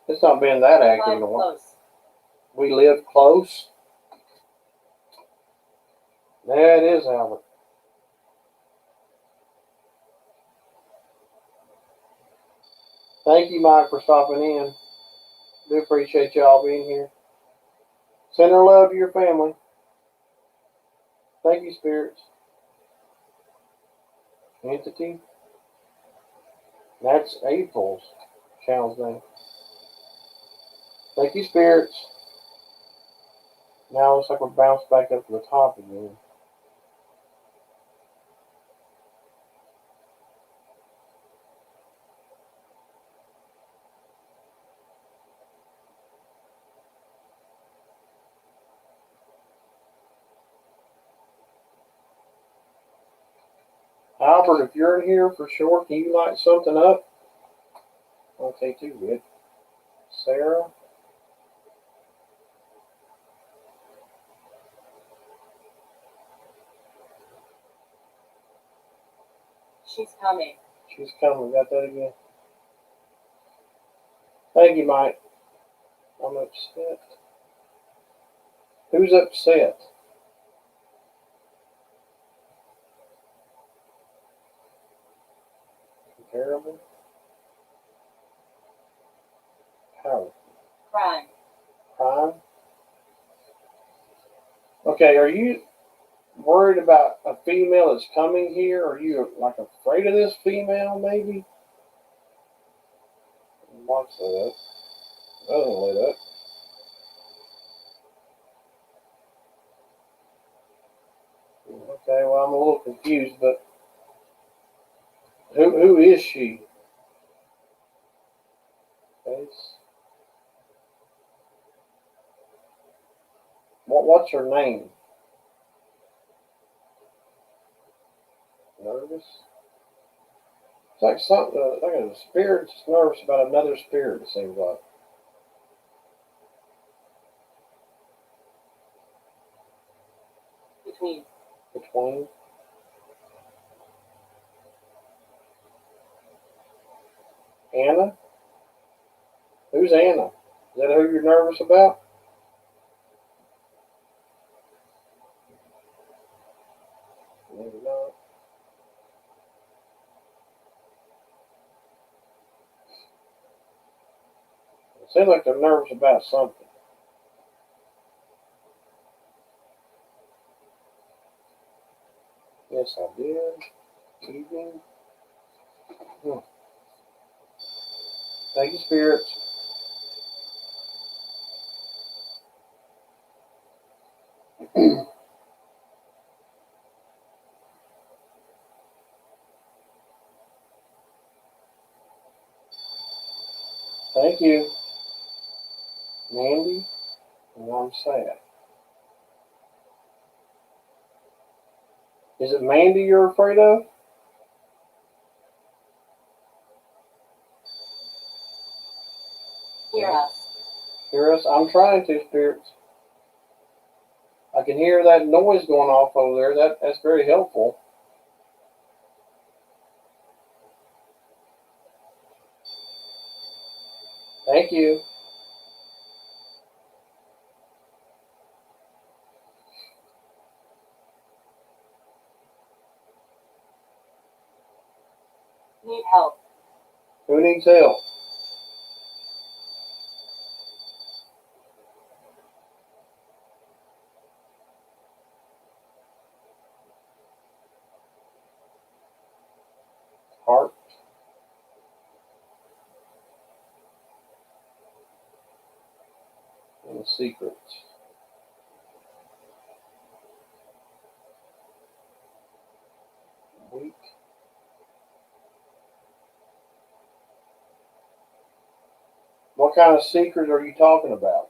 It's not been that active in a while. Close. We live close. That is Albert. Thank you, Mike, for stopping in. Do appreciate y'all being here. Send our love to your family. Thank you, spirits. Entity. That's April's channel's name. Thank you, spirits. Now it looks like we're bounced back up to the top again. Albert, if you're in here for sure, can you light something up? Okay, too good. Sarah. She's coming. She's coming. Got that again. Thank you, Mike. I'm upset. Who's upset? Comparable? Powerful. Crime. Crime? Okay, are you worried about a female that's coming here? Are you like afraid of this female, maybe? Watch that up. Doesn't lit up. Okay, well, I'm a little confused, but who is she? Face. What's her name? Nervous? It's like something, like a spirit's nervous about another spirit, it seems like. Between. Between. Anna? Who's Anna? Is that who you're nervous about? Maybe not. It seems like they're nervous about something. Yes, I did. Evening. Thank you, spirits. Thank you, Mandy, and I'm sad. Is it Mandy you're afraid of? Hear us. Hear us? I'm trying to, spirits. I can hear that noise going off over there. That's very helpful. Thank you. Need help. Who needs help? Heart. And secrets. Weak. What kind of secret are you talking about?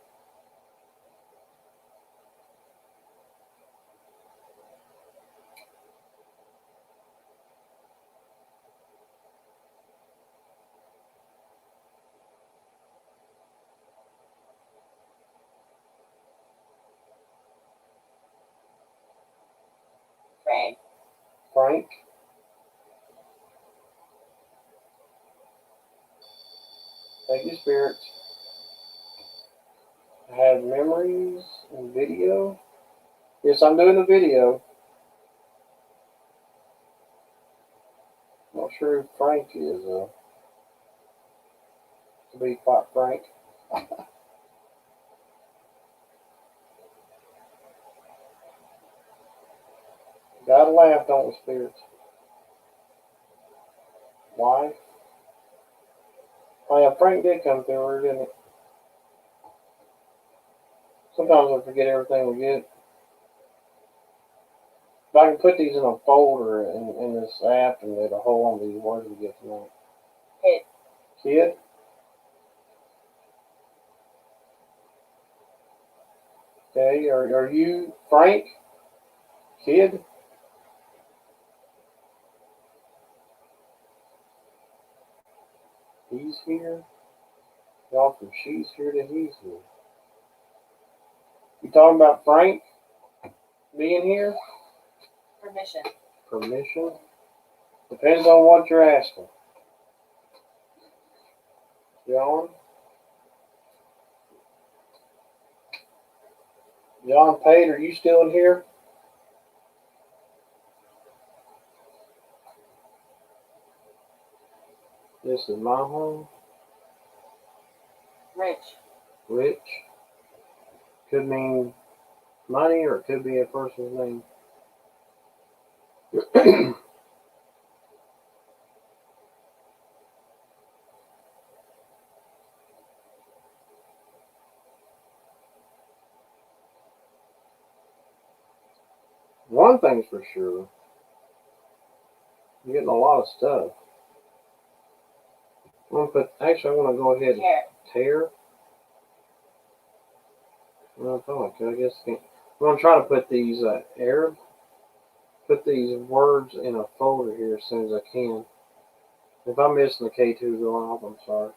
Frank. Frank? Thank you, spirits. I have memories and video. Yes, I'm doing the video. Not sure who Frank is, to be quite frank. Gotta laugh, don't we, spirits? Why? Oh yeah, Frank did come through her, didn't he? Sometimes I forget everything we get. If I can put these in a folder in this app and it'll hold on to these words we get tonight. Kid. Kid? Okay, are you Frank? Kid? He's here? Y'all from she's here to he's here. You talking about Frank being here? Permission. Permission? Depends on what you're asking. John? John Pate, are you still in here? This is my home. Rich. Rich. Could mean money or it could be a person's name. One thing's for sure, you're getting a lot of stuff. I'm gonna go ahead and Care. tear. Well, I guess I can't. I'm gonna try to put these put these words in a folder here as soon as I can. If I'm missing the K2 going off, I'm sorry.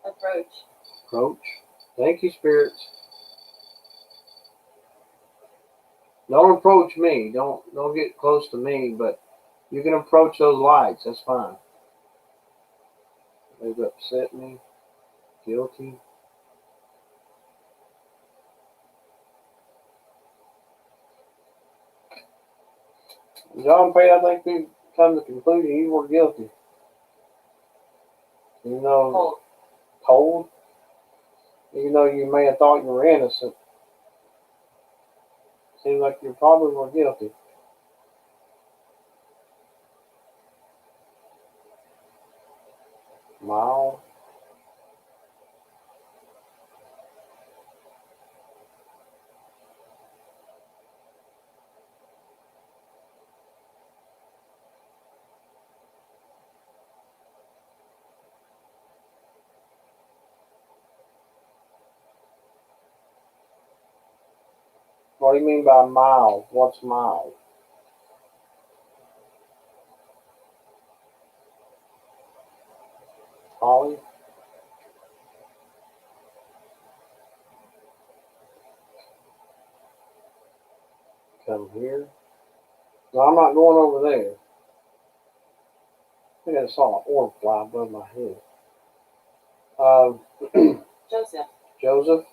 Approach. Approach. Thank you, spirits. Don't approach me. Don't get close to me, but you can approach those lights. That's fine. They've upset me. Guilty. John Pate, I think we've come to the conclusion you were guilty. You know, Cold. cold. Even though you may have thought you were innocent, seems like you probably were guilty. Mile. What do you mean by mild? What's mild? Holly? Come here. No, I'm not going over there. I think I saw an orb fly above my head. Joseph. Joseph.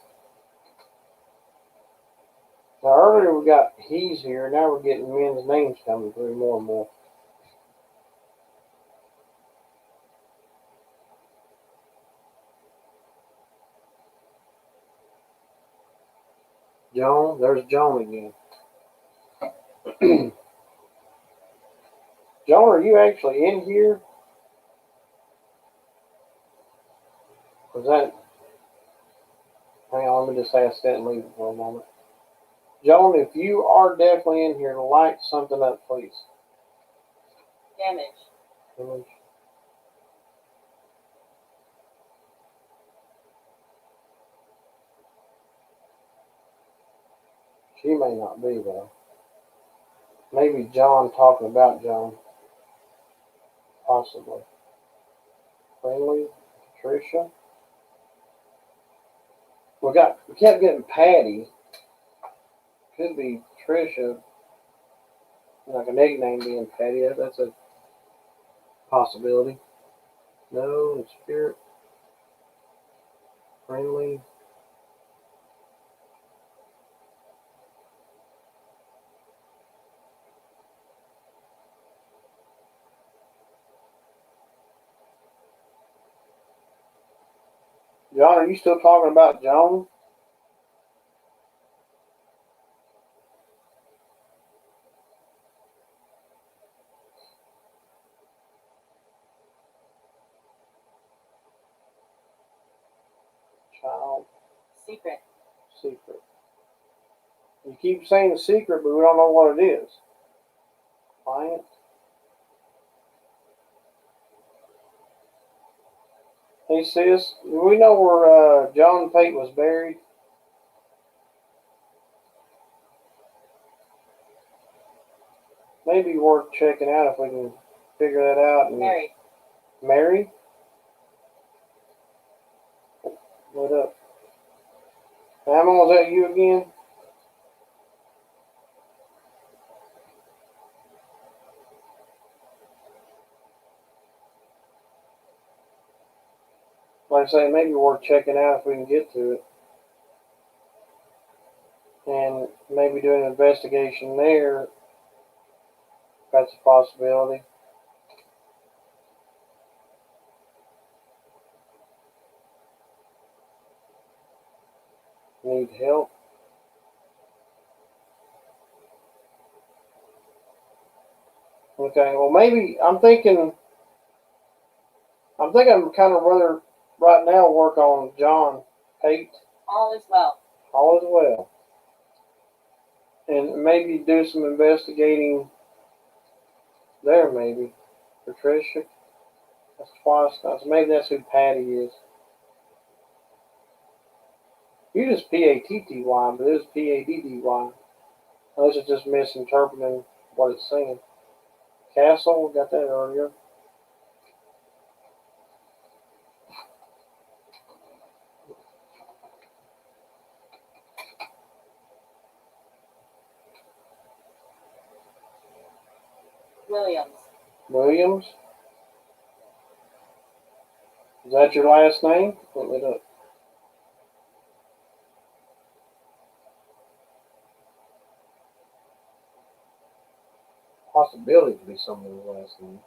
Now earlier we got he's here. Now we're getting men's names coming through more and more. Joan. There's Joan again. Joan, are you actually in here? Was that? Hang on, let me just ask that and leave it for a moment. Joan, if you are definitely in here, light something up, please. Damage. Image. She may not be though. Maybe John talking about John. Possibly. Friendly. Patricia. We kept getting Patty. Could be Patricia. Like a nickname being Patty. That's a possibility. No, spirit. Friendly. John, are you still talking about Joan? Child. Secret. Secret. You keep saying the secret, but we don't know what it is. Client. Hey sis, do we know where John Pate was buried? Maybe worth checking out if we can figure that out. And Married. Mary? What up? How long was that you again? Like I say, maybe worth checking out if we can get to it. And maybe do an investigation there. That's a possibility. Need help. Okay, well maybe I'm thinking I'm kind of rather right now work on John Pate. All is well. All is well. And maybe do some investigating there, maybe. Patricia. That's twice. So maybe that's who Patty is. You just P-A-T-T-Y, but it's P-A-D-D-Y. Unless it's just misinterpreting what it's saying. Castle, we got that earlier. Williams. Williams. Is that your last name? Look it up. Possibility to be someone's last name.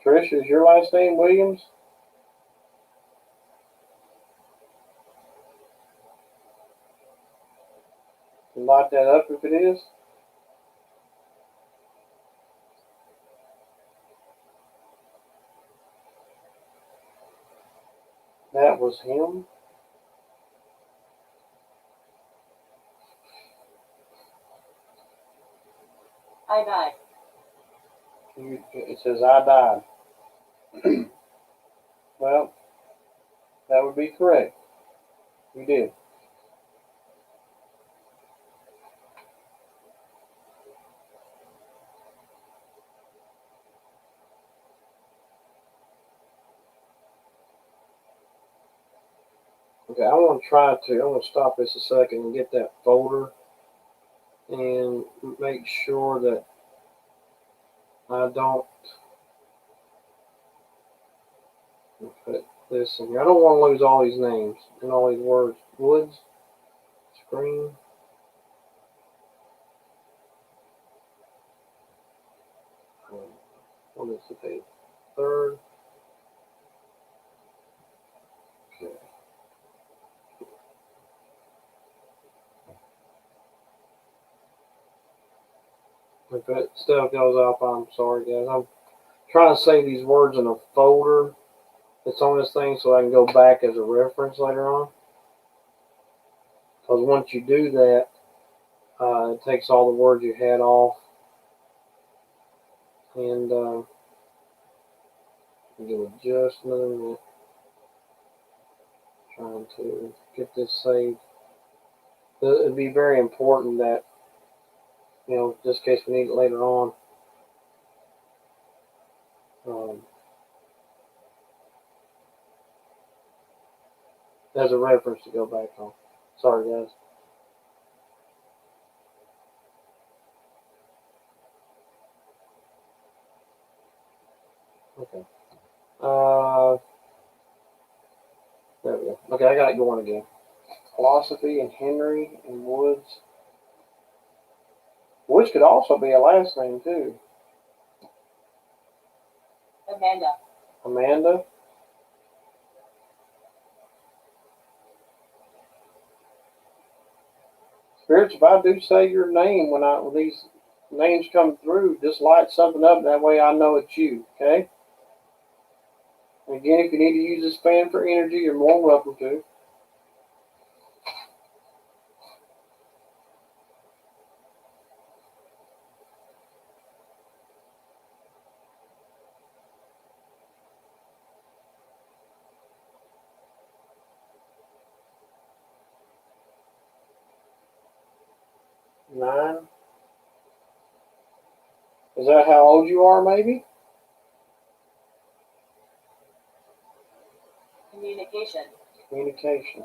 Trish, is your last name Williams? Can you light that up if it is? That was him. I died. It says I died. Well, that would be correct. You did. Okay, I want to stop this a second and get that folder and make sure that I don't put this in here. I don't want to lose all these names and all these words. Woods, screen. What is the date? Third. Okay. If that stuff goes off, I'm sorry, guys. I'm trying to save these words in a folder that's on this thing so I can go back as a reference later on. Because once you do that, it takes all the words you had off and give it just another minute. Trying to get this saved. It'd be very important that, just in case we need it later on. As a reference to go back on. Sorry, guys. Okay. There we go. Okay, I got it going again. Philosophy and Henry and Woods. Woods could also be a last name too. Amanda. Amanda. Spirits, if I do say your name when these names come through, just light something up. That way I know it's you. Okay. And again, if you need to use this fan for energy, you're more than welcome to. Nine. Is that how old you are, maybe? Communication. Communication.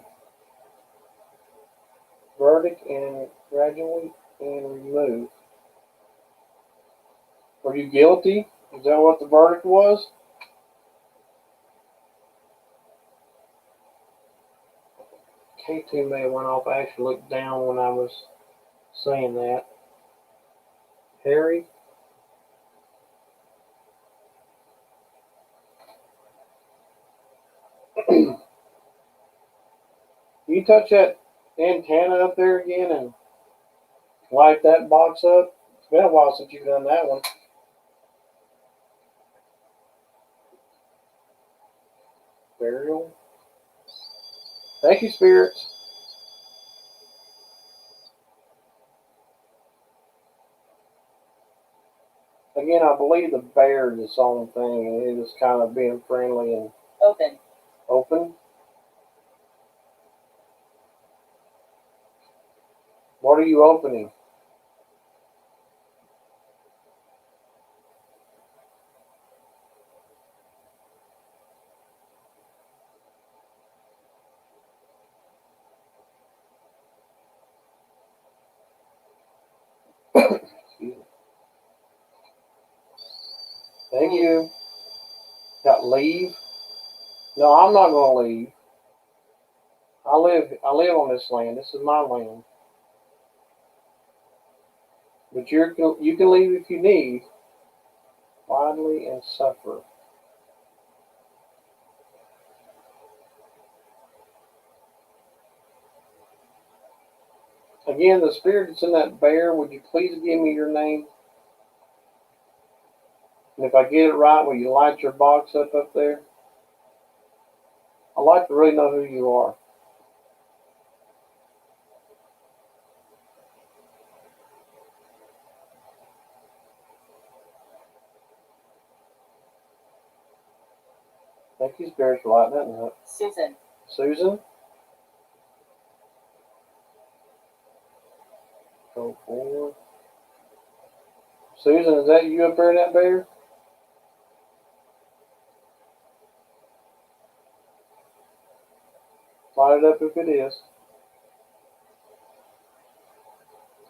Verdict and graduate and remove. Were you guilty? Is that what the verdict was? K2 may have went off. I actually looked down when I was saying that. Harry? You touch that antenna up there again and light that box up? It's been a while since you've done that one. Burial. Thank you, spirits. Again, I believe the bear is its own thing, and it is kind of being friendly and Open. open. What are you opening? Thank you. Got leave? No, I'm not going to leave. I live on this land. This is my land. But you can leave if you need. Widely and suffer. Again, the spirit that's in that bear, would you please give me your name? And if I get it right, will you light your box up there? I'd like to really know who you are. Thank you, Spirit, for lighting that up. Susan. Susan? Go forward. Susan, is that you up there in that bear? Light it up if it is.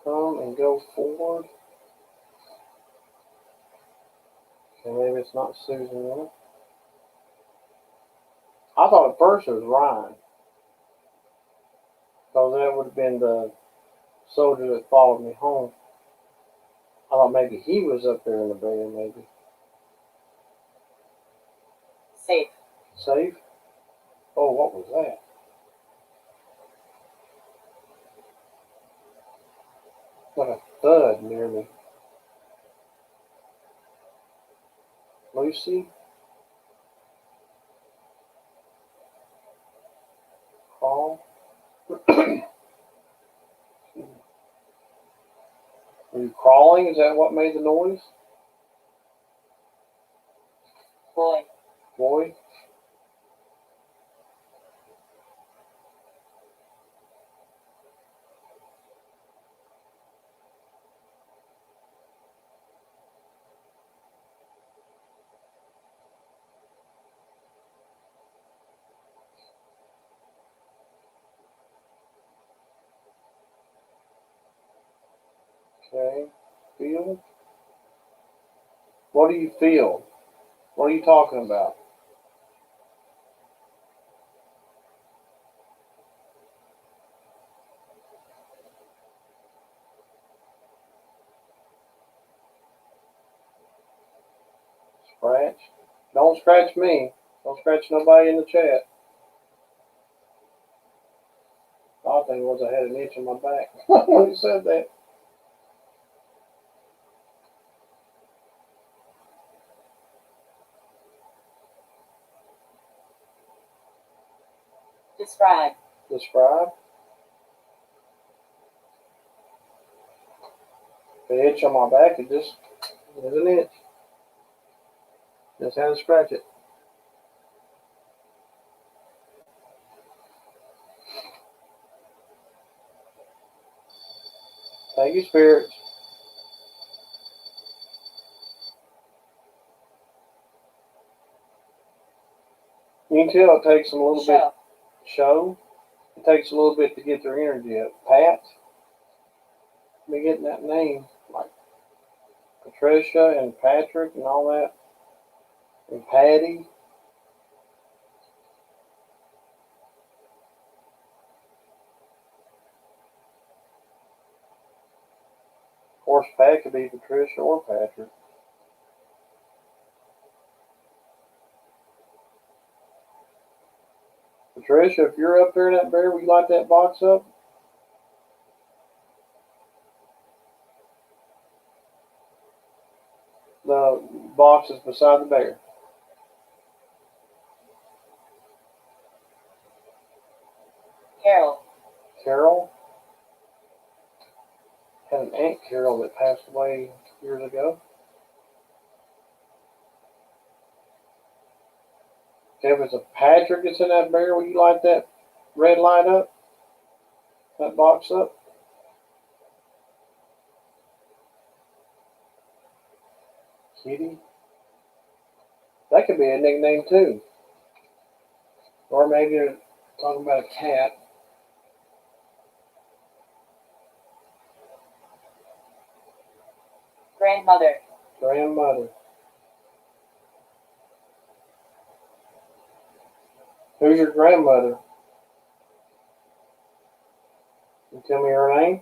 Come and go forward. Okay, maybe it's not Susan then. I thought at first it was Ryan. Because that would have been the soldier that followed me home. I thought maybe he was up there in the bear, maybe. Safe. Safe? Oh, what was that? Like a thud near me. Lucy? Crawl? Were you crawling? Is that what made the noise? Boy. Boy? Okay. Feel? What do you feel? What are you talking about? Scratch? Don't scratch me. Don't scratch nobody in the chat. The odd thing was I had an itch in my back when he said that. Describe. Describe? The itch on my back, it just is an itch. Just had to scratch it. Thank you, spirits. You can tell it takes them a little bit. Show. It takes a little bit to get their energy up. Pat. Me getting that name. Like Patricia and Patrick and all that. And Patty. Of course, Pat could be Patricia or Patrick. Patricia, if you're up there in that bear, will you light that box up? The box is beside the bear. Carol. Carol. Had an Aunt Carol that passed away years ago. If it's a Patrick that's in that bear, will you light that red light up? That box up? Kitty? That could be a nickname too. Or maybe they're talking about a cat. Grandmother. Grandmother. Who's your grandmother? Can you tell me her name?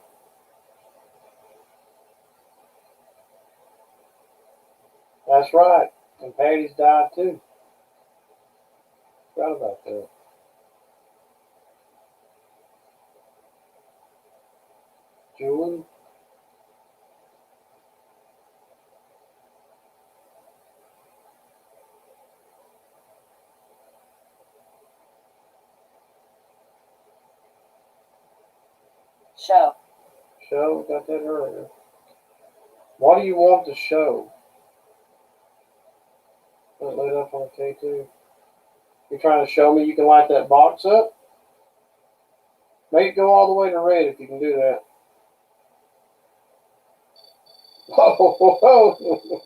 That's right. And Patty's died too. Forgot about that. Julie? Show. Show, got that earlier. What do you want to show? That lit up on K2. You're trying to show me you can light that box up? Make it go all the way to red if you can do that. Whoa.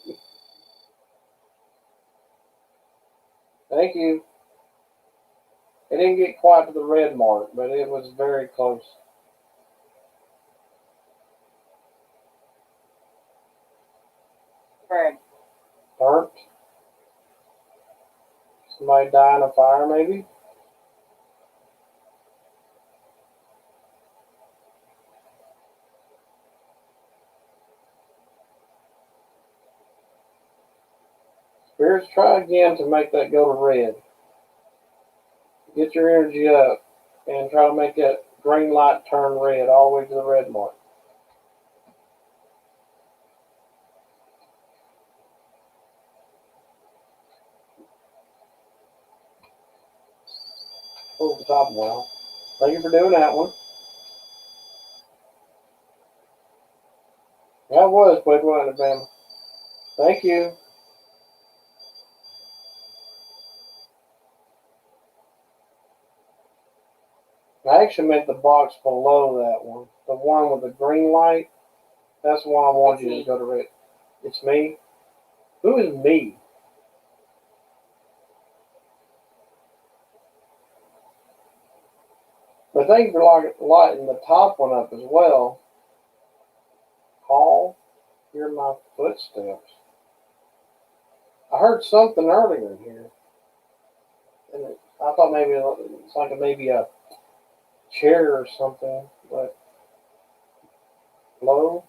Thank you. It didn't get quite to the red mark, but it was very close. Burn. Burnt. Somebody die in a fire, maybe? Spirits, try again to make that go to red. Get your energy up and try to make that green light turn red all the way to the red mark. Oh, the top one. Thank you for doing that one. That was quick, wasn't it, Ben? Thank you. I actually meant the box below that one. The one with the green light. That's the one I wanted you to go to red. It's me? Who is me? But thank you for lighting the top one up as well. Paul, hear my footsteps. I heard something earlier here. And I thought maybe it's like maybe a chair or something, but hello?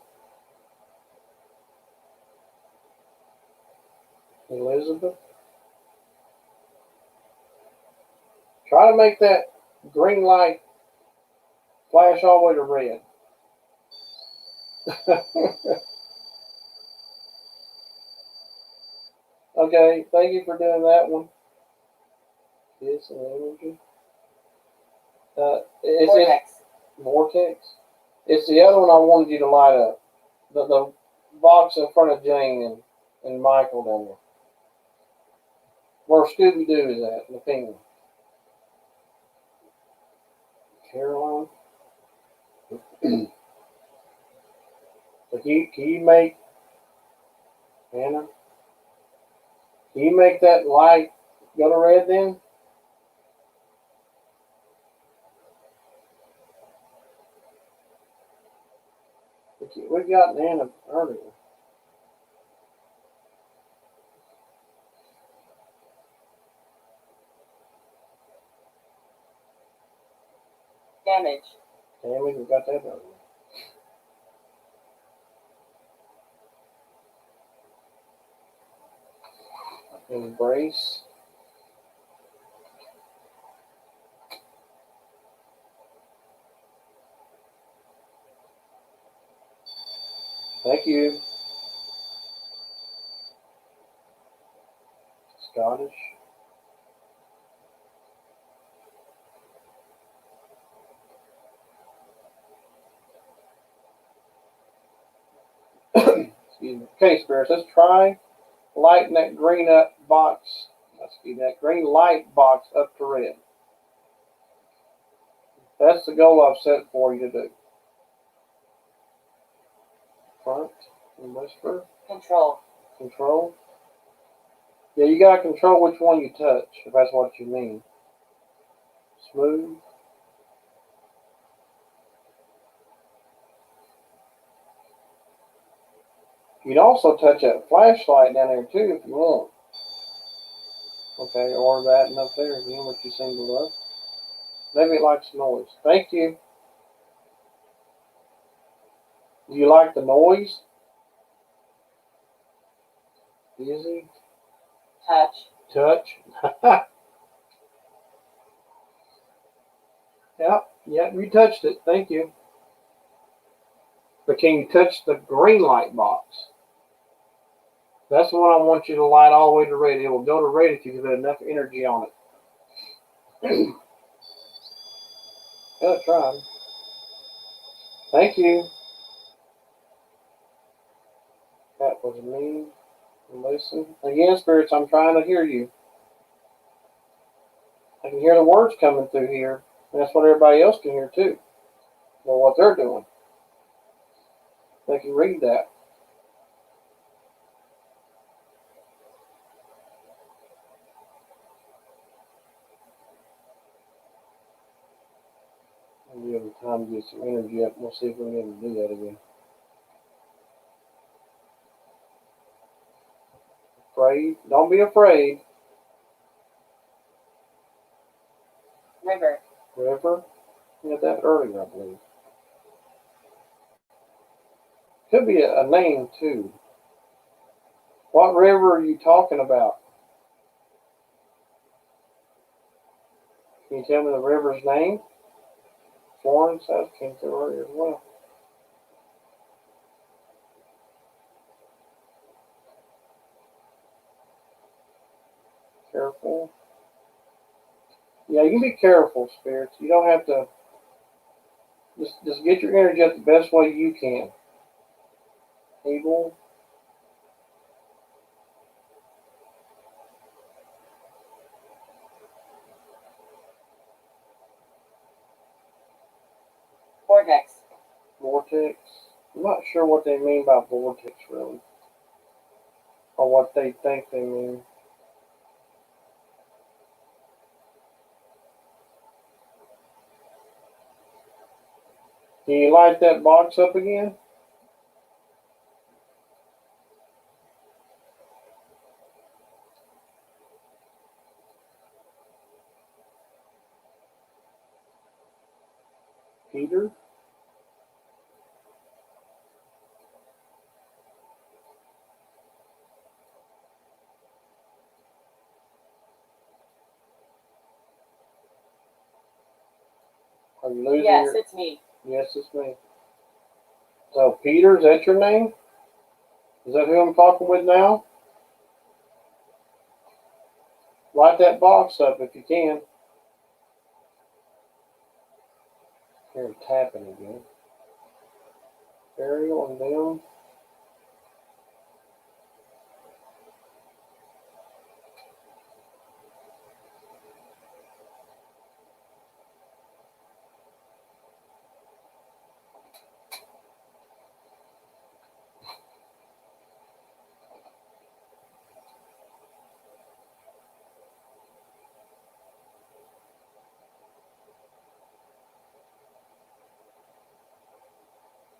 Elizabeth? Try to make that green light flash all the way to red. Okay, thank you for doing that one. Kiss and energy. It's Vortex. Vortex. It's the other one I wanted you to light up. The box in front of Jane and Michael down there. Where Scooby Doo is at, the penguin. Caroline. So can you make Anna? Can you make that light go to red then? We got Anna earlier. Damage. Damage, we got that earlier. Embrace. Thank you. Scottish. Excuse me. Okay, spirits, let's try lighting that green up box. That green light box up to red. That's the goal I've set for you to do. Front and whisper. Control. Control. Yeah, you gotta control which one you touch, if that's what you mean. Smooth. You can also touch that flashlight down there too if you want. Okay, or that and up there again, which you seem to love. Maybe it likes noise. Thank you. Do you like the noise? Easy. Touch. Touch. Yep, you touched it. Thank you. But can you touch the green light box? That's the one I want you to light all the way to red. It will go to red if you give it enough energy on it. Good try. Thank you. That was me. Listen. Again, spirits, I'm trying to hear you. I can hear the words coming through here. And that's what everybody else can hear too. Well, what they're doing. They can read that. And we have time to get some energy up. We'll see if we can able to do that again. Afraid? Don't be afraid. River. River? We had that earlier, I believe. Could be a name too. What river are you talking about? Can you tell me the river's name? Florence, that came through earlier as well. Careful. Yeah, you be careful, spirits. You don't have to. Just get your energy up the best way you can. Evil. Vortex. Vortex. I'm not sure what they mean by vortex really, or what they think they mean. Can you light that box up again? Peter? Are you losing Yes, your... it's me. Yes, it's me. So, Peter, is that your name? Is that who I'm talking with now? Light that box up if you can. Here's tapping again. Ariel and them.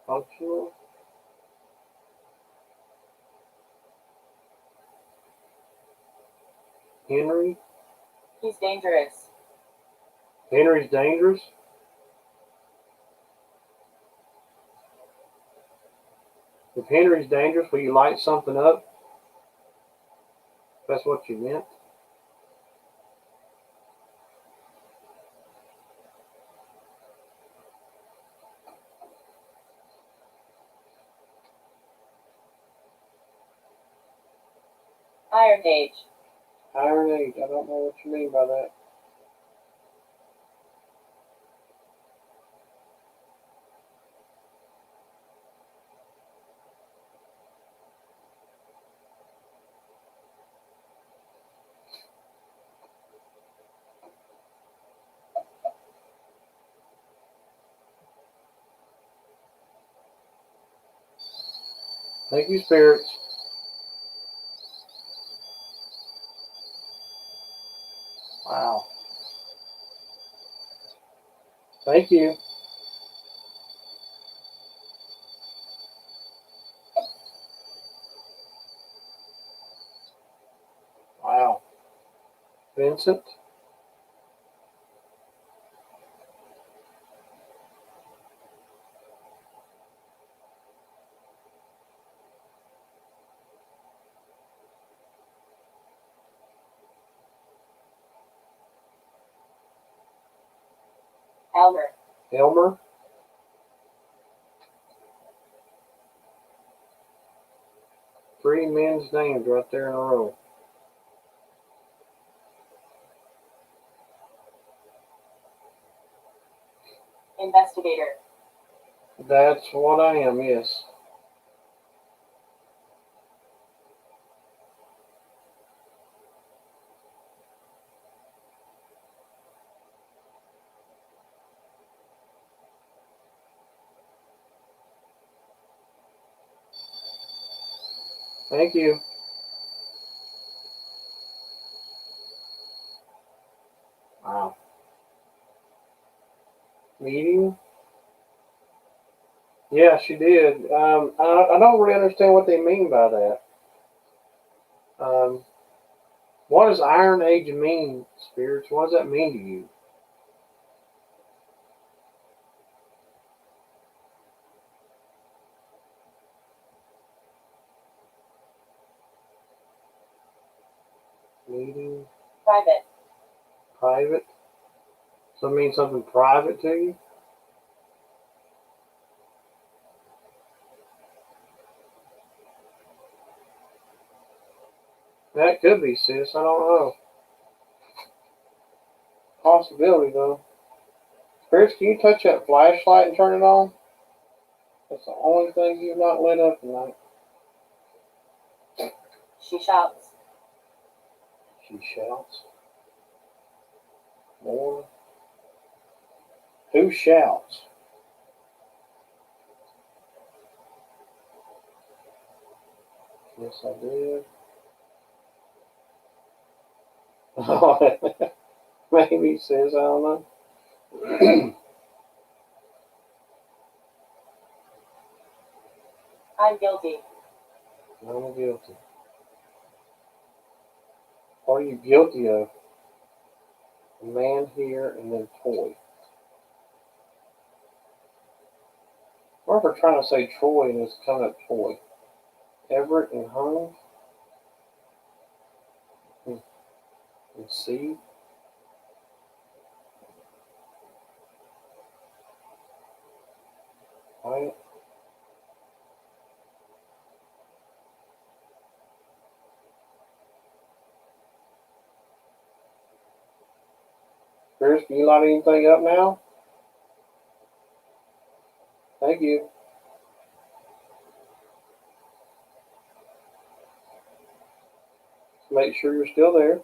Functional. Henry. He's dangerous. Henry's dangerous. If Henry's dangerous, will you light something up? That's what you meant. Iron Age. Iron Age. I don't know what you mean by that. Thank you, spirits. Wow. Thank you. Wow. Vincent. Elmer. Elmer. Three men's names right there in a row. Investigator. That's what I am, yes. Thank you. Wow. Meeting? Yeah, she did. I don't really understand what they mean by that. Um, what does Iron Age mean, spirits? What does that mean to you? Meeting? Private. Private? So it means something private to you? That could be, sis. I don't know. Possibility, though. Spirits, can you touch that flashlight and turn it on? That's the only thing you've not lit up tonight. She shouts. She shouts. More. Who shouts? Yes, I did. Maybe, sis. I don't know. I'm guilty. I'm guilty. What are you guilty of? A man here and then toy. What if we're trying to say Troy and it's coming up toy? Everett and home and seed. Right? Chris, can you light anything up now? Thank you. Make sure you're still there.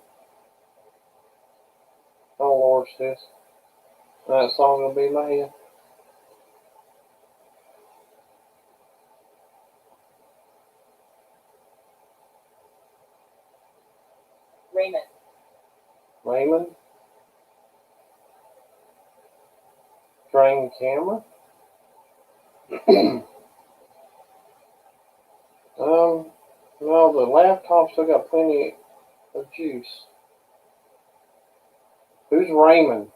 Oh Lord, sis. That song will be in my head. Raymond. Raymond. Drain camera. No, the laptop still got plenty of juice. Who's Raymond?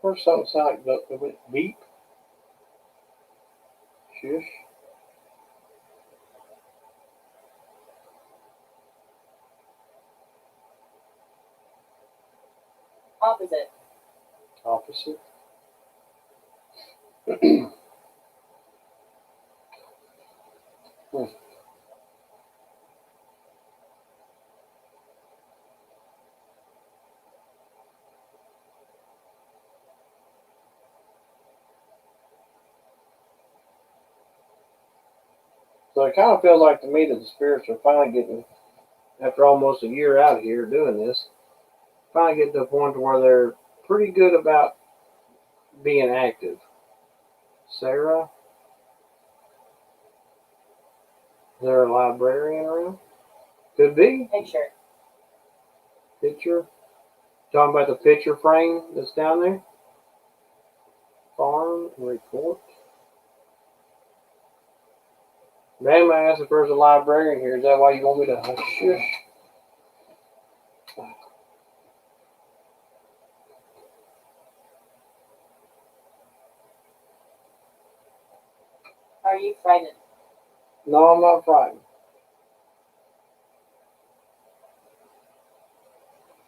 Where's something sound like the beep? Shush. Opposite. Opposite. Hmm. So it kind of feels like to me that the spirits are finally getting, after almost a year out here doing this, finally getting to the point where they're pretty good about being active. Sarah, is there a librarian around? Could be. Picture. Picture. Talking about the picture frame that's down there. Farm report. Man, I asked if there's a librarian here. Is that why you want me to hush? Are you frightened? No, I'm not frightened.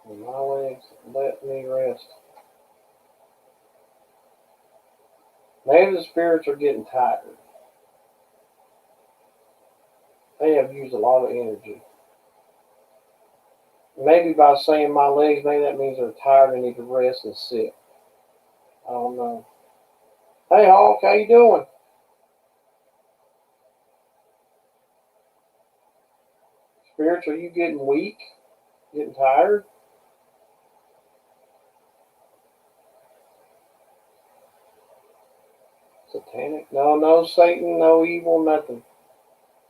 My legs let me rest. Maybe the spirits are getting tired. They have used a lot of energy. Maybe by saying my legs, maybe that means they're tired and need to rest and sit. I don't know. Hey Hawk, how you doing? Spirits, are you getting weak? Getting tired? Satanic? No, no Satan, no evil, nothing.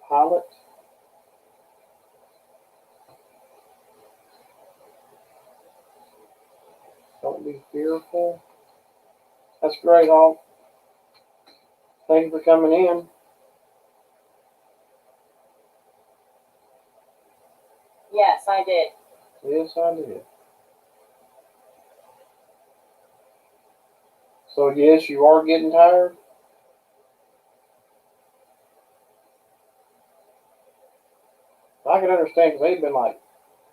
Pilot? Don't be fearful. That's great, Hawk. Thank you for coming in. Yes, I did. Yes, I did. So yes, you are getting tired? I can understand because they've been like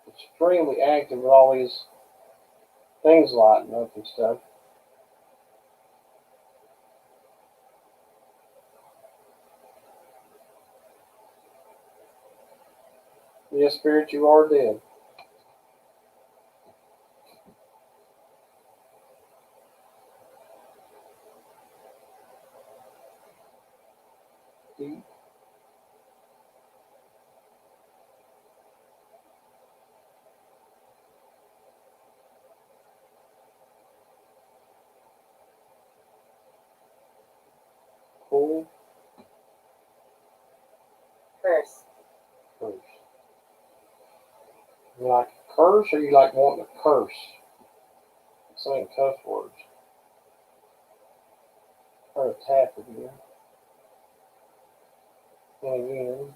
extremely active with all these things lighting up and stuff. Yes, Spirit, you are dead. Deep. Cool. Curse. Curse. You like a curse or you like wanting to curse? Saying cuss words. Try to tap it again. And again.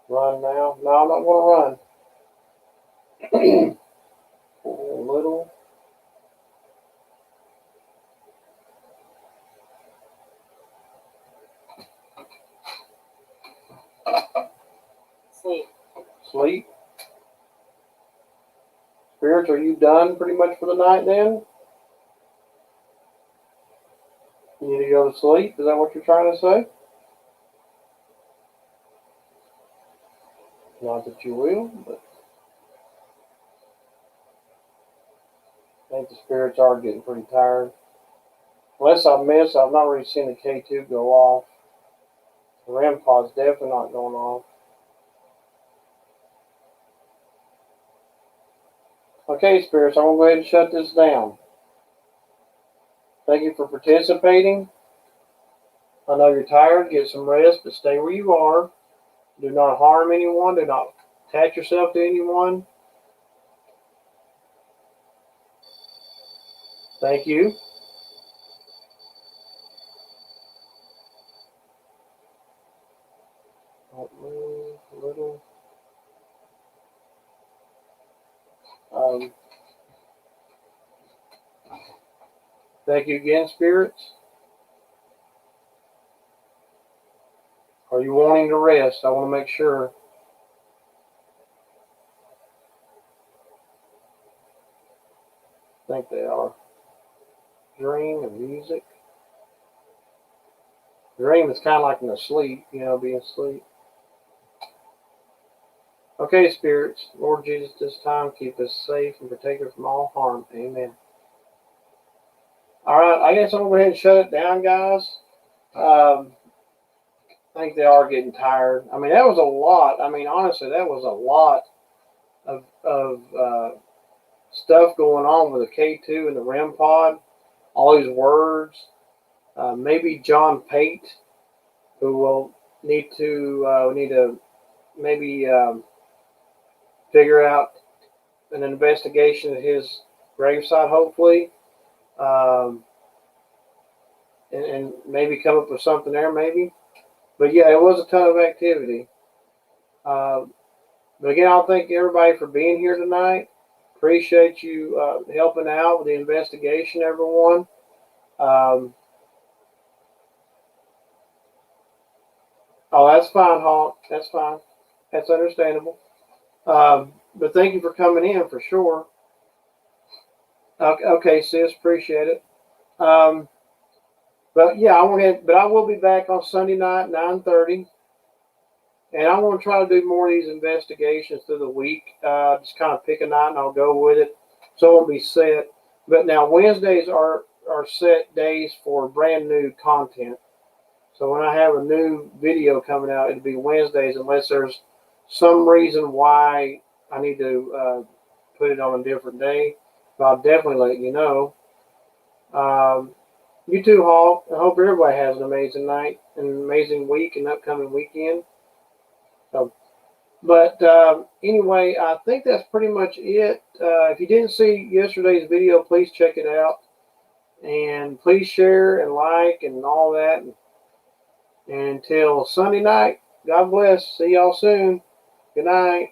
Run now. No, I'm not going to run. Pull a little. Sleep. Sleep. Spirits, are you done pretty much for the night then? You need to go to sleep? Is that what you're trying to say? Not that you will, but I think the spirits are getting pretty tired. Unless I missed, I've not really seen the K2 go off. The REM pod's definitely not going off. Okay, spirits, I'm going to go ahead and shut this down. Thank you for participating. I know you're tired. Get some rest, but stay where you are. Do not harm anyone. Do not attach yourself to anyone. Thank you. Don't move a little. Um, Thank you again, spirits. Are you wanting to rest? I want to make sure. I think they are. Dream and music. Dream is kind of like in a sleep, being asleep. Okay, spirits. Lord Jesus, this time keep us safe and protect us from all harm. Amen. All right, I guess I'm going to go ahead and shut it down, guys. I think they are getting tired. I mean, that was a lot. I mean, honestly, that was a lot of stuff going on with the K2 and the REM pod. All these words. Maybe John Pate, who will need to maybe figure out an investigation at his gravesite, hopefully, um, and maybe come up with something there, maybe. But yeah, it was a ton of activity. Uh, but again, I'll thank everybody for being here tonight. Appreciate you helping out with the investigation, everyone. Um, oh, that's fine, Hawk. That's fine. That's understandable. But thank you for coming in for sure. Okay, sis, appreciate it. But yeah, I will be back on Sunday night, 9:30. And I want to try to do more of these investigations through the week. Just kind of pick a night and I'll go with it. So it won't be set. But now Wednesdays are set days for brand new content. So when I have a new video coming out, it'll be Wednesdays unless there's some reason why I need to put it on a different day. But I'll definitely let you know. Um, you too, Hall. I hope everybody has an amazing night, an amazing week, and upcoming weekend. So, but anyway, I think that's pretty much it. If you didn't see yesterday's video, please check it out. And please share and like and all that. And until Sunday night, God bless. See y'all soon. Good night.